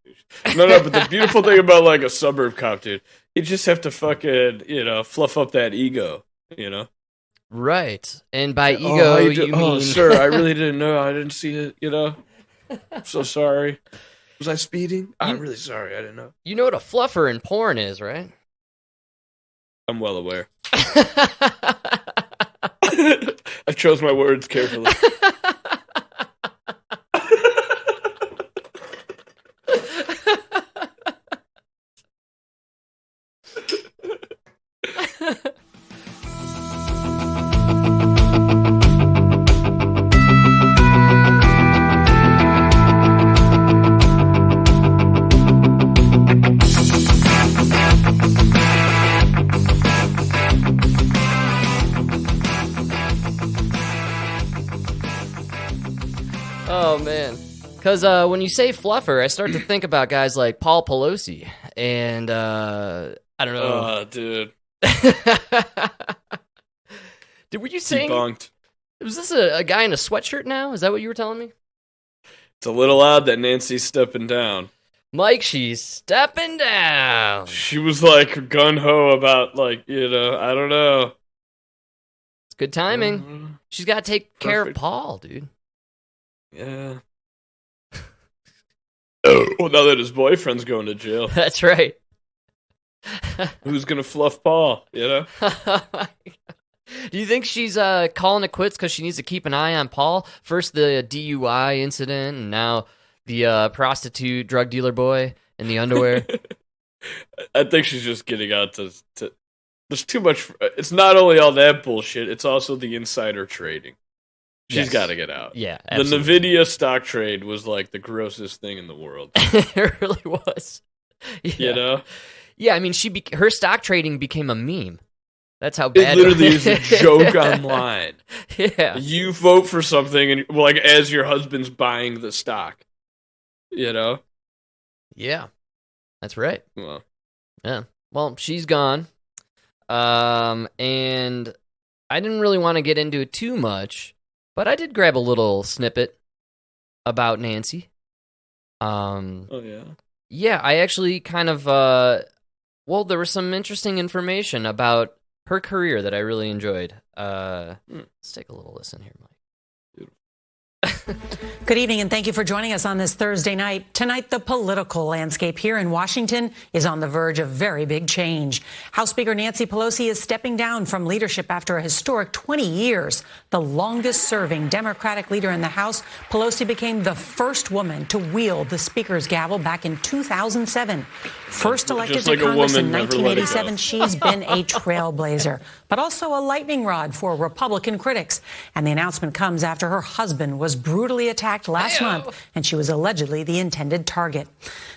no, but the beautiful thing about, like, a suburb cop, dude, you just have to fucking, fluff up that ego, Right. And by ego, you mean... Oh, sir, I really didn't know. I didn't see it, I'm so sorry. Was I speeding? I'm really sorry. I didn't know. You know what a fluffer in porn is, right? I'm well aware. I chose my words carefully. Oh, man. Because when you say fluffer, I start to think about guys like Paul Pelosi. And, I don't know. Oh, dude. Were you saying... Debunked. Was this a guy in a sweatshirt now? Is that what you were telling me? It's a little odd that Nancy's stepping down. Mike, she's stepping down. She was, like, gun-ho about, like, I don't know. It's good timing. She's got to take care of Paul, dude. Yeah. Well, now that his boyfriend's going to jail. That's right. Who's going to fluff Paul, Do you think she's calling it quits because she needs to keep an eye on Paul? First the DUI incident, and now the prostitute drug dealer boy in the underwear. I think she's just getting out to... There's too much... It's not only all that bullshit, it's also the insider trading. She's got to get out. Yeah, absolutely. The NVIDIA stock trade was like the grossest thing in the world. It really was. Yeah. Yeah, I mean, her stock trading became a meme. That's how bad it literally is a joke online. Yeah. You vote for something, and like as your husband's buying the stock. Yeah. That's right. Well. Yeah. Well, she's gone. And I didn't really want to get into it too much. But I did grab a little snippet about Nancy. Oh, yeah? Yeah, I actually kind of, there was some interesting information about her career that I really enjoyed. Let's take a little listen here, Mike. Good evening, and thank you for joining us on this Thursday night. Tonight, the political landscape here in Washington is on the verge of very big change. House Speaker Nancy Pelosi is stepping down from leadership after a historic 20 years. The longest-serving Democratic leader in the House, Pelosi became the first woman to wield the Speaker's gavel back in 2007. First elected to Congress in 1987, she's been a trailblazer, but also a lightning rod for Republican critics. And the announcement comes after her husband was brutally attacked last month, and she was allegedly the intended target.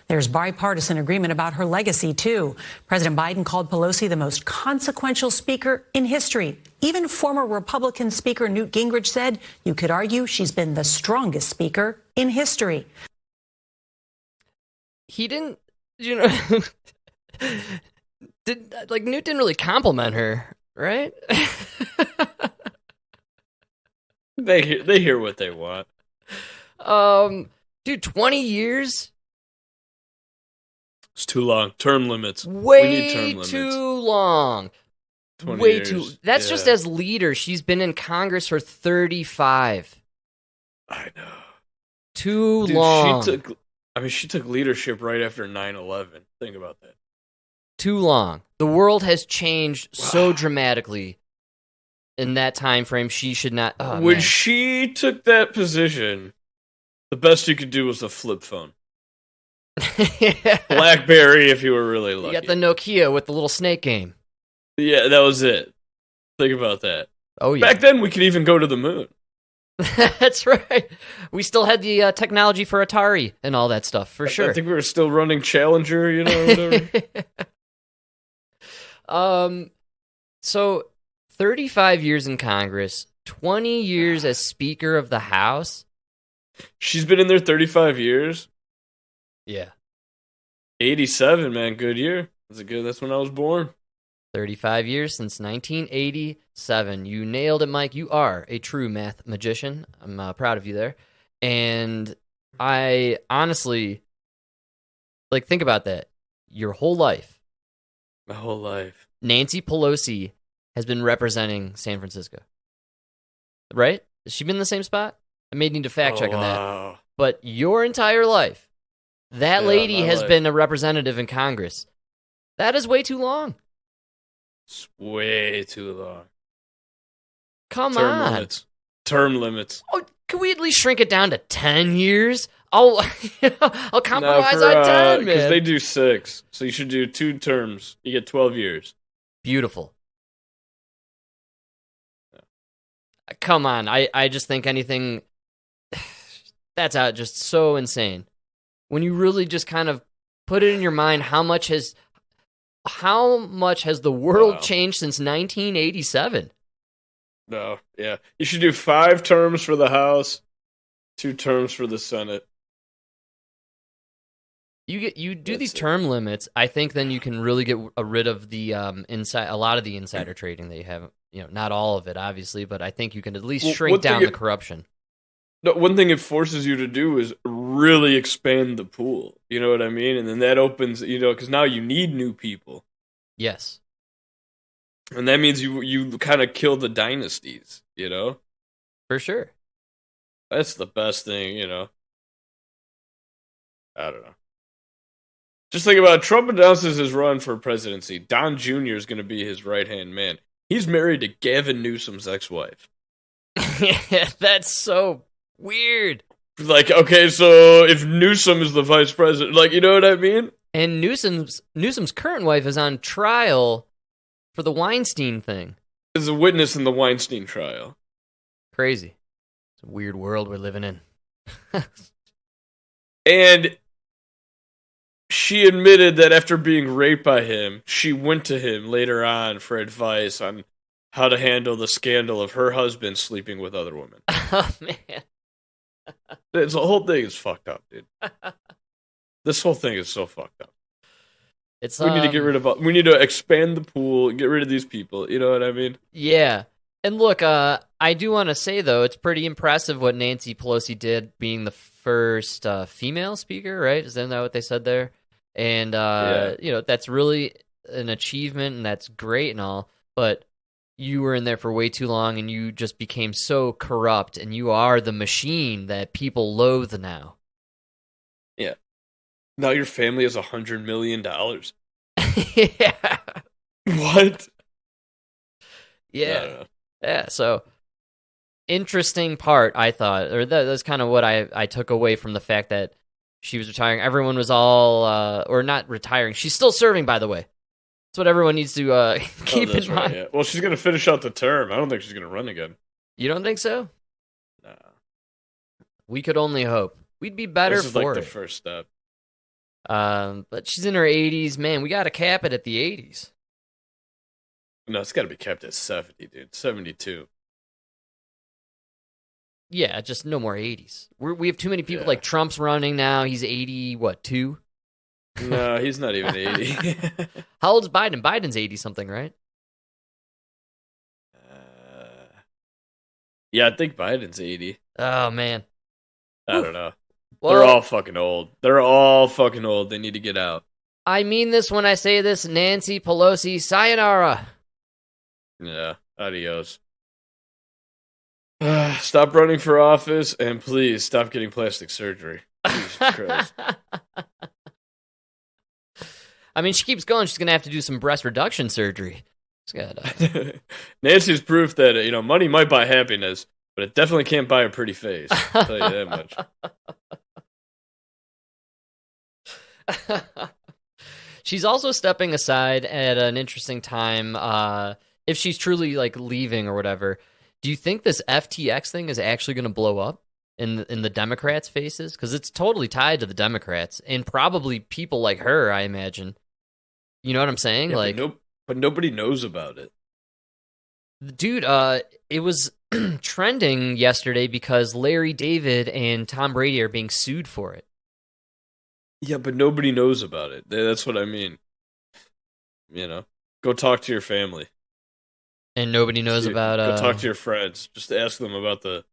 There's bipartisan agreement about her legacy, too. President Biden called Pelosi the most consequential speaker in history. Even former Republican Speaker Newt Gingrich said you could argue she's been the strongest speaker in history. He didn't, Newt didn't really compliment her, right? They hear what they want. Dude, 20 years? It's too long. Term limits. Way we need term limits. too long. 20 Way years. too. That's just as leader. She's been in Congress for 35. I know. Too long. She took leadership right after 9/11. Think about that. Too long. The world has changed so dramatically in that time frame. She should not. Oh, when man. she took that position, the best you could do was a flip phone. BlackBerry, if you were really lucky. You got the Nokia with the little snake game. Yeah, that was it. Think about that. Oh, yeah. Back then, we could even go to the moon. That's right. We still had the technology for Atari and all that stuff, for sure. I think we were still running Challenger, whatever. So 35 years in Congress, 20 years as Speaker of the House. She's been in there 35 years. Yeah. 87, man, good year. That's when I was born. 35 years since 1987. You nailed it, Mike. You are a true math magician. I'm proud of you there. And I honestly, think about that. Your whole life. My whole life. Nancy Pelosi has been representing San Francisco. Right? Has she been in the same spot? I may need to fact check on that. But your entire life, that lady has been a representative in Congress. That is way too long. It's way too long. Come Term on. limits. Term limits. Oh, can we at least shrink it down to 10 years? I'll compromise on 10, man. Because they do 6. So you should do 2 terms. You get 12 years. Beautiful. Come on. I just think anything... That's just so insane. When you really just kind of put it in your mind, how much has the world changed since 1987? No, yeah. You should do 5 terms for the House, 2 terms for the Senate. You do these term limits. I think then you can really get rid of the a lot of the insider trading that you have. Not all of it, obviously, but I think you can at least shrink down the corruption. No, one thing it forces you to do is really expand the pool. You know what I mean? And then that opens, because now you need new people. Yes. And that means you kind of kill the dynasties, For sure. That's the best thing, I don't know. Just think about it. Trump announces his run for presidency. Don Jr. is going to be his right-hand man. He's married to Gavin Newsom's ex-wife. Yeah, that's so weird. Okay, so if Newsom is the vice president, you know what I mean? And Newsom's current wife is on trial for the Weinstein thing. As a witness in the Weinstein trial. Crazy. It's a weird world we're living in. And she admitted that after being raped by him, she went to him later on for advice on how to handle the scandal of her husband sleeping with other women. Oh, man. The whole thing is fucked up, dude. This whole thing is so fucked up. We need to get rid of. We need to expand the pool, get rid of these people. You know what I mean? Yeah. And look, I do want to say though, it's pretty impressive what Nancy Pelosi did, being the first female speaker. Right? Isn't that what they said there? And that's really an achievement, and that's great and all. But you were in there for way too long, and you just became so corrupt, and you are the machine that people loathe now. Yeah. Now your family has $100 million. Yeah. What? Yeah. Yeah. So, interesting part, I thought, or that's kind of what I took away from the fact that she was retiring. Everyone was all, or not retiring. She's still serving, by the way. That's what everyone needs to keep in mind. Right, yeah. Well, she's going to finish out the term. I don't think she's going to run again. You don't think so? No. We could only hope. We'd be better this is for the it. first step. But she's in her 80s. Man, we got to cap it at the 80s. No, it's got to be kept at 70, dude. 72. Yeah, just no more 80s. We have too many people. Like Trump's running now. He's 80, 2? No, he's not even 80. How old's Biden? Biden's 80-something, right? Yeah, I think Biden's 80. Oh, man. I don't know. Well, they're all fucking old. They're all fucking old. They need to get out. I mean this when I say this. Nancy Pelosi, sayonara. Yeah, adios. Stop running for office, and please stop getting plastic surgery. Jesus Christ. I mean, she keeps going. She's going to have to do some breast reduction surgery. Nancy's proof that, money might buy happiness, but it definitely can't buy a pretty face. I'll tell you that much. She's also stepping aside at an interesting time. If she's truly like leaving or whatever, do you think this FTX thing is actually going to blow up in the Democrats' faces? Because it's totally tied to the Democrats and probably people like her, I imagine. You know what I'm saying? Yeah, but nobody knows about it. Dude, it was trending yesterday because Larry David and Tom Brady are being sued for it. Yeah, but nobody knows about it. That's what I mean. Go talk to your family. And nobody knows about... Go talk to your friends. Just ask them about the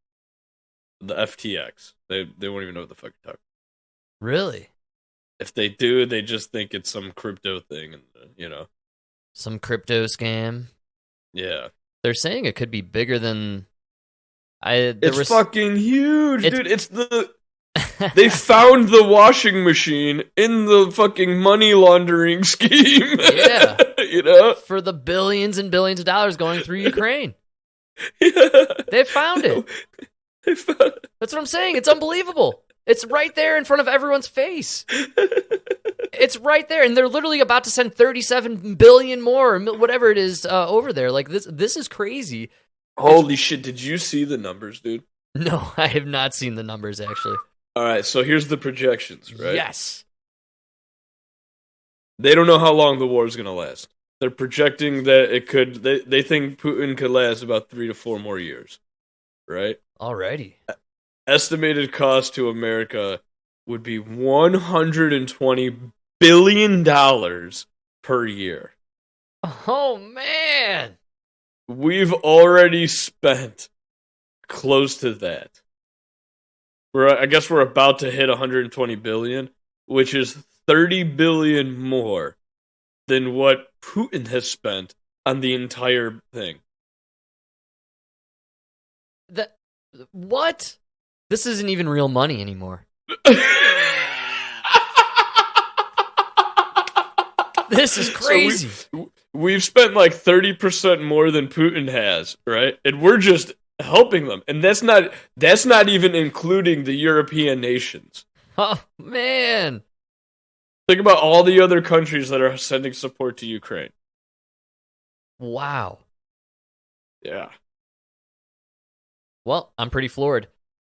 FTX. They won't even know what the fuck you're talking about. Really? If they do, they just think it's some crypto thing, and some crypto scam. Yeah, they're saying it could be bigger than. It's fucking huge, dude. It's they found the washing machine in the fucking money laundering scheme. Yeah, for the billions and billions of dollars going through Ukraine. Yeah, they found it. That's what I'm saying. It's unbelievable. It's right there in front of everyone's face. It's right there, and they're literally about to send 37 billion more, or whatever it is, over there. Like this is crazy. Holy shit! Did you see the numbers, dude? No, I have not seen the numbers actually. All right, so here's the projections, right? Yes. They don't know how long the war is going to last. They're projecting that it could. They think Putin could last about 3 to 4 more years, right? Alrighty. Estimated cost to America would be $120 billion per year. Oh, man. We've already spent close to that. I guess we're about to hit 120 billion, which is 30 billion more than what Putin has spent on the entire thing. What? This isn't even real money anymore. This is crazy. So we've spent like 30% more than Putin has, right? And we're just helping them. And that's not even including the European nations. Oh, man. Think about all the other countries that are sending support to Ukraine. Wow. Yeah. Well, I'm pretty floored.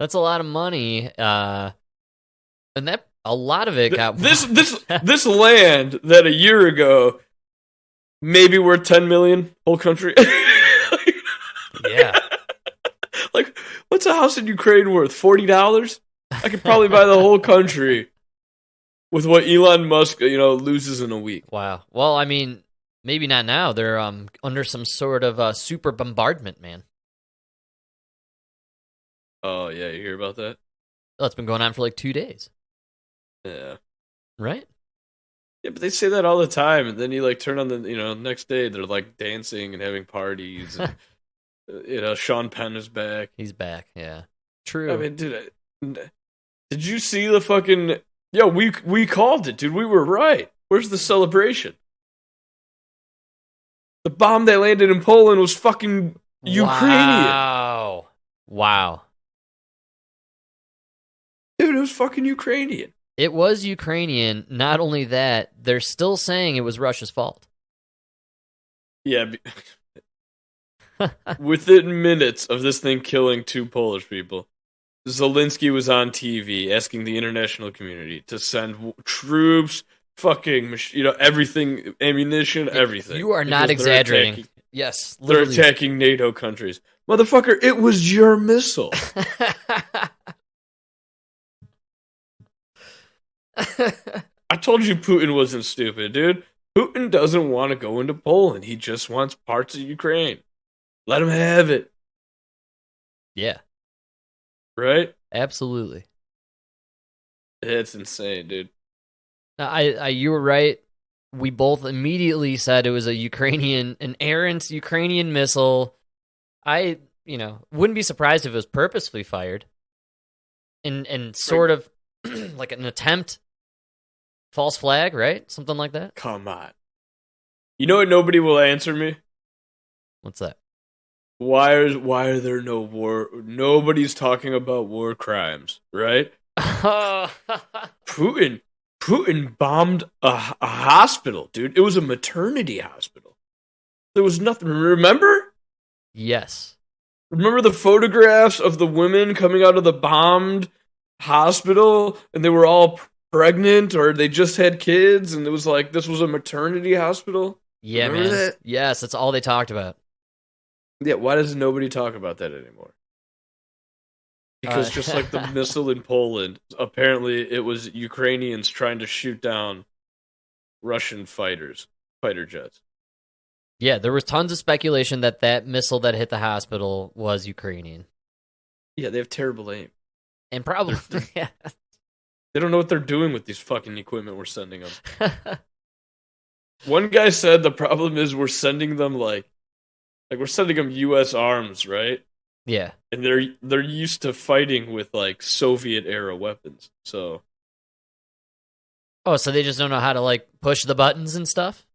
That's a lot of money, and that a lot of it got this land that a year ago maybe worth 10 million whole country. Yeah. Like, what's a house in Ukraine worth? $40? I could probably buy the whole country with what Elon Musk, loses in a week. Wow. Well, I mean, maybe not now. They're under some sort of super bombardment, man. Oh, yeah, you hear about that? Oh, it's been going on for like 2 days. Yeah. Right? Yeah, but they say that all the time, and then you turn on the next day they're dancing and having parties. And, Sean Penn is back. He's back. Yeah. True. I mean, dude, did you see the fucking? Yeah, we called it, dude. We were right. Where's the celebration? The bomb that landed in Poland was fucking Ukrainian. Wow. Dude, it was fucking Ukrainian. It was Ukrainian. Not only that, they're still saying it was Russia's fault. Yeah. Within minutes of this thing killing 2 Polish people, Zelensky was on TV asking the international community to send troops, fucking, everything, ammunition, everything. You are not exaggerating. Yes, literally. They're attacking NATO countries. Motherfucker, it was your missile. I told you Putin wasn't stupid, dude. Putin doesn't want to go into Poland. He just wants parts of Ukraine. Let him have it. Yeah. Right? Absolutely. It's insane, dude. You were right. we both immediately said it was an errant Ukrainian missile. I, wouldn't be surprised if it was purposefully fired and sort of like an attempt, false flag, right? Something like that. Come on. You know what nobody will answer me? What's that? Why are there no war? Nobody's talking about war crimes, right? Putin bombed a hospital, dude. It was a maternity hospital. There was nothing. Remember? Yes. Remember the photographs of the women coming out of the bombed hospital, and they were all pregnant, or they just had kids, and it was like this was a maternity hospital. Yeah, Remember man. that? Yes, that's all they talked about. Yeah, why does nobody talk about that anymore? Because just like the missile in Poland, apparently it was Ukrainians trying to shoot down Russian fighter jets. Yeah, there was tons of speculation that missile that hit the hospital was Ukrainian. Yeah, they have terrible aim. And probably... yeah. They don't know what they're doing with these fucking equipment we're sending them. One guy said the problem is we're sending them like we're sending them U.S. arms, right? Yeah. And they're used to fighting with like Soviet era weapons. So Oh, so they just don't know how to like push the buttons and stuff?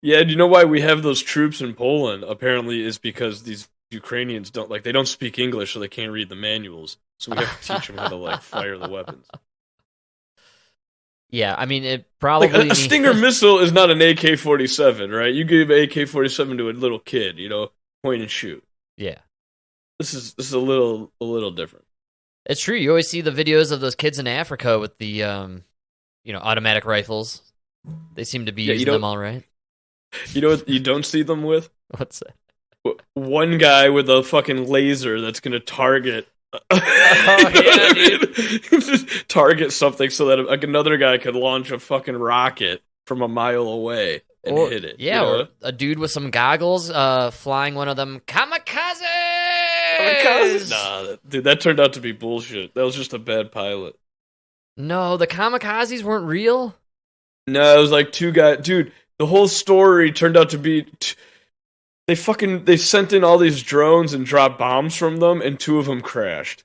yeah, do you know why we have those troops in Poland? Apparently is because these Ukrainians they don't speak English, so they can't read the manuals. So we have to teach them how to like fire the weapons. Yeah, I mean, it probably... Like a Stinger missile is not an AK-47, right? You give an AK-47 to a little kid, point and shoot. Yeah. This is a little different. It's true. You always see the videos of those kids in Africa with the, automatic rifles. They seem to be using them all right. You know what you don't see them with? What's that? One guy with a fucking laser that's going to target... dude. target something so that like another guy could launch a fucking rocket from a mile away and hit it. Yeah, or a dude with some goggles flying one of them kamikazes. Nah, dude, that turned out to be bullshit. That was just a bad pilot. No, the kamikazes weren't real? No, it was like two guys. Dude, the whole story turned out to be... They sent in all these drones and dropped bombs from them, and two of them crashed.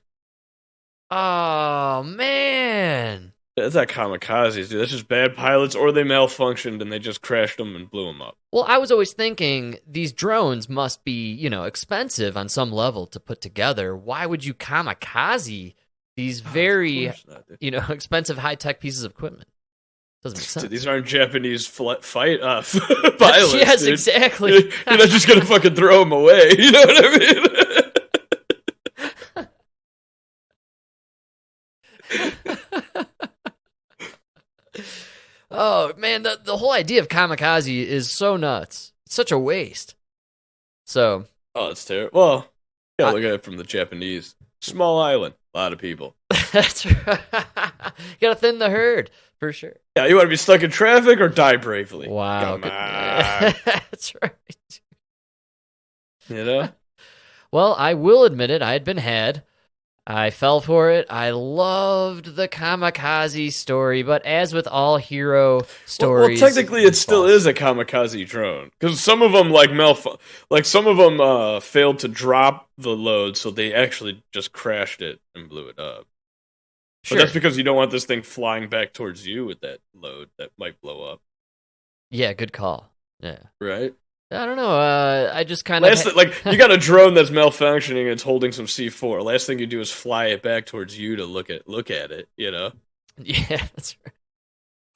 Oh, man. That's not kamikazes, dude. That's just bad pilots, or they malfunctioned and they just crashed them and blew them up. Well, I was always thinking these drones must be, expensive on some level to put together. Why would you kamikaze these very, expensive high-tech pieces of equipment? Doesn't make sense. Dude, these aren't Japanese pilots. Yes, dude. exactly. You're not just gonna fucking throw them away. You know what I mean? Oh man, the whole idea of kamikaze is so nuts. It's such a waste. So. Oh, it's terrible. Well, you gotta look at it from the Japanese. Small island, a lot of people. That's right. You gotta thin the herd. For sure. Yeah, you want to be stuck in traffic or die bravely? Wow. Come on. That's right. Well, I will admit it. I had been had. I fell for it. I loved the kamikaze story, but as with all hero stories... Well, technically it still is a kamikaze drone. Because some of them, failed to drop the load, so they actually just crashed it and blew it up. Sure. But that's because you don't want this thing flying back towards you with that load that might blow up. Yeah, good call. Yeah. Right? I don't know. I just kind of... you got a drone that's malfunctioning and it's holding some C4. Last thing you do is fly it back towards you to look at it, Yeah, that's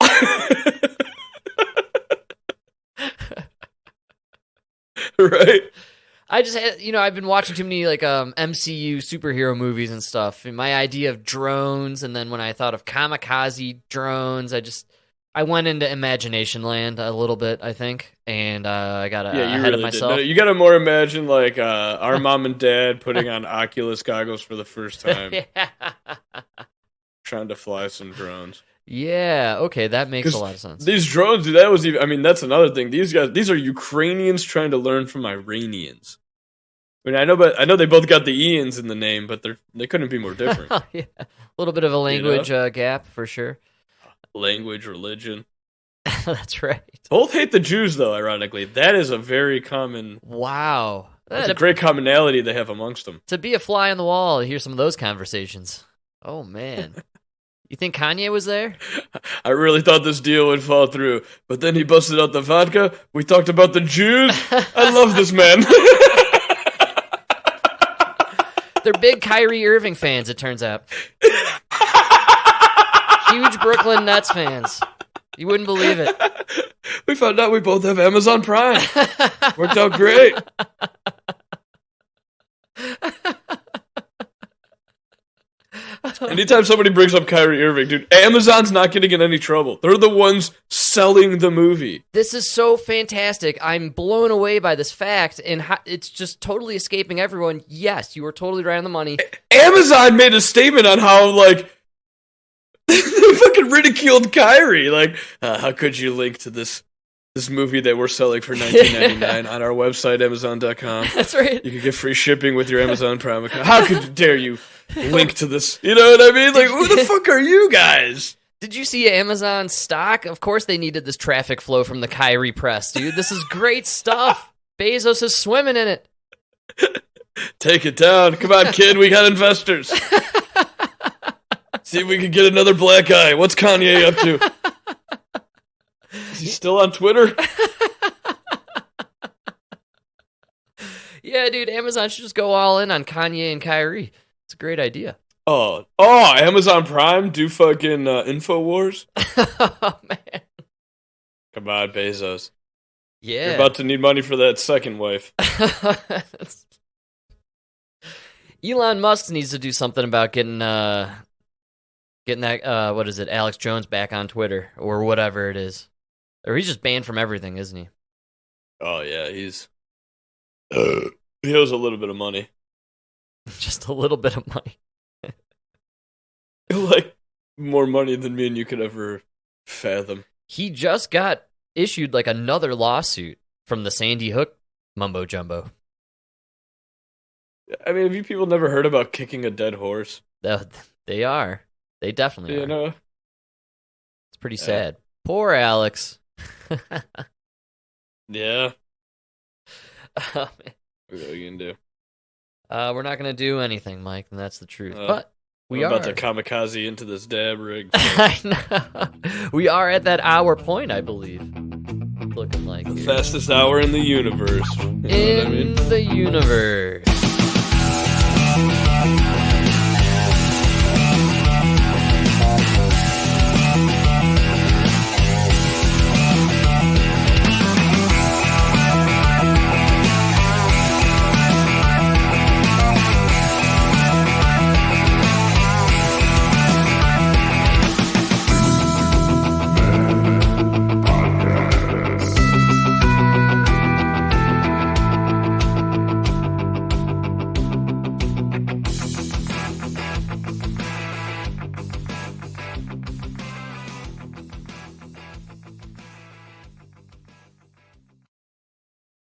right. Right? I just had, I've been watching too many MCU superhero movies and stuff. And my idea of drones, and then when I thought of kamikaze drones, I went into imagination land a little bit, I think, and I got ahead of myself. No, you got to more imagine our mom and dad putting on Oculus goggles for the first time, trying to fly some drones. Yeah, okay, that makes a lot of sense. These drones, dude, that's another thing. These are Ukrainians trying to learn from Iranians. I mean, I know they both got the Ians in the name, but they couldn't be more different. Yeah, a little bit of a language gap for sure. Language, religion. That's right. Both hate the Jews, though, ironically. That is a very common... Wow. That's a great commonality they have amongst them. To be a fly on the wall, hear some of those conversations. Oh, man. You think Kanye was there? I really thought this deal would fall through, but then he busted out the vodka. We talked about the Jews. I love this man. They're big Kyrie Irving fans, it turns out. Huge Brooklyn Nets fans. You wouldn't believe it. We found out we both have Amazon Prime. Worked out great. Anytime somebody brings up Kyrie Irving, dude, Amazon's not getting in any trouble. They're the ones selling the movie. This is so fantastic. I'm blown away by this fact, and it's just totally escaping everyone. Yes, you were totally right on the money. Amazon made a statement on how, like, they fucking ridiculed Kyrie. Like, how could you link to this movie that we're selling for $19.99 on our website, Amazon.com? That's right. You can get free shipping with your Amazon Prime account. How dare you link to this? You know what I mean? Like, who the fuck are you guys? Did you see Amazon stock? Of course they needed this traffic flow from the Kyrie press, dude. This is great stuff. Bezos is swimming in it. Take it down. Come on, kid. We got investors. See if we can get another black eye. What's Kanye up to? Is he still on Twitter? Yeah, dude, Amazon should just go all in on Kanye and Kyrie. It's a great idea. Oh, Amazon Prime do fucking InfoWars? Oh, man. Come on, Bezos. Yeah. You're about to need money for that second wife. Elon Musk needs to do something about getting that, Alex Jones back on Twitter or whatever it is. Or he's just banned from everything, isn't he? Oh, yeah, he owes a little bit of money. Just a little bit of money. Like, more money than me and you could ever fathom. He just got issued, like, another lawsuit from the Sandy Hook mumbo-jumbo. I mean, have you people never heard about kicking a dead horse? They are. They definitely are. You know? It's pretty sad. Poor Alex. Yeah. Oh, man. What are you going to do? We're not going to do anything, Mike, and that's the truth. But we I'm are about to kamikaze into this dab rig. I know. We are at that hour point, I believe. Looking like the fastest hour in the universe. You know what I mean? The universe.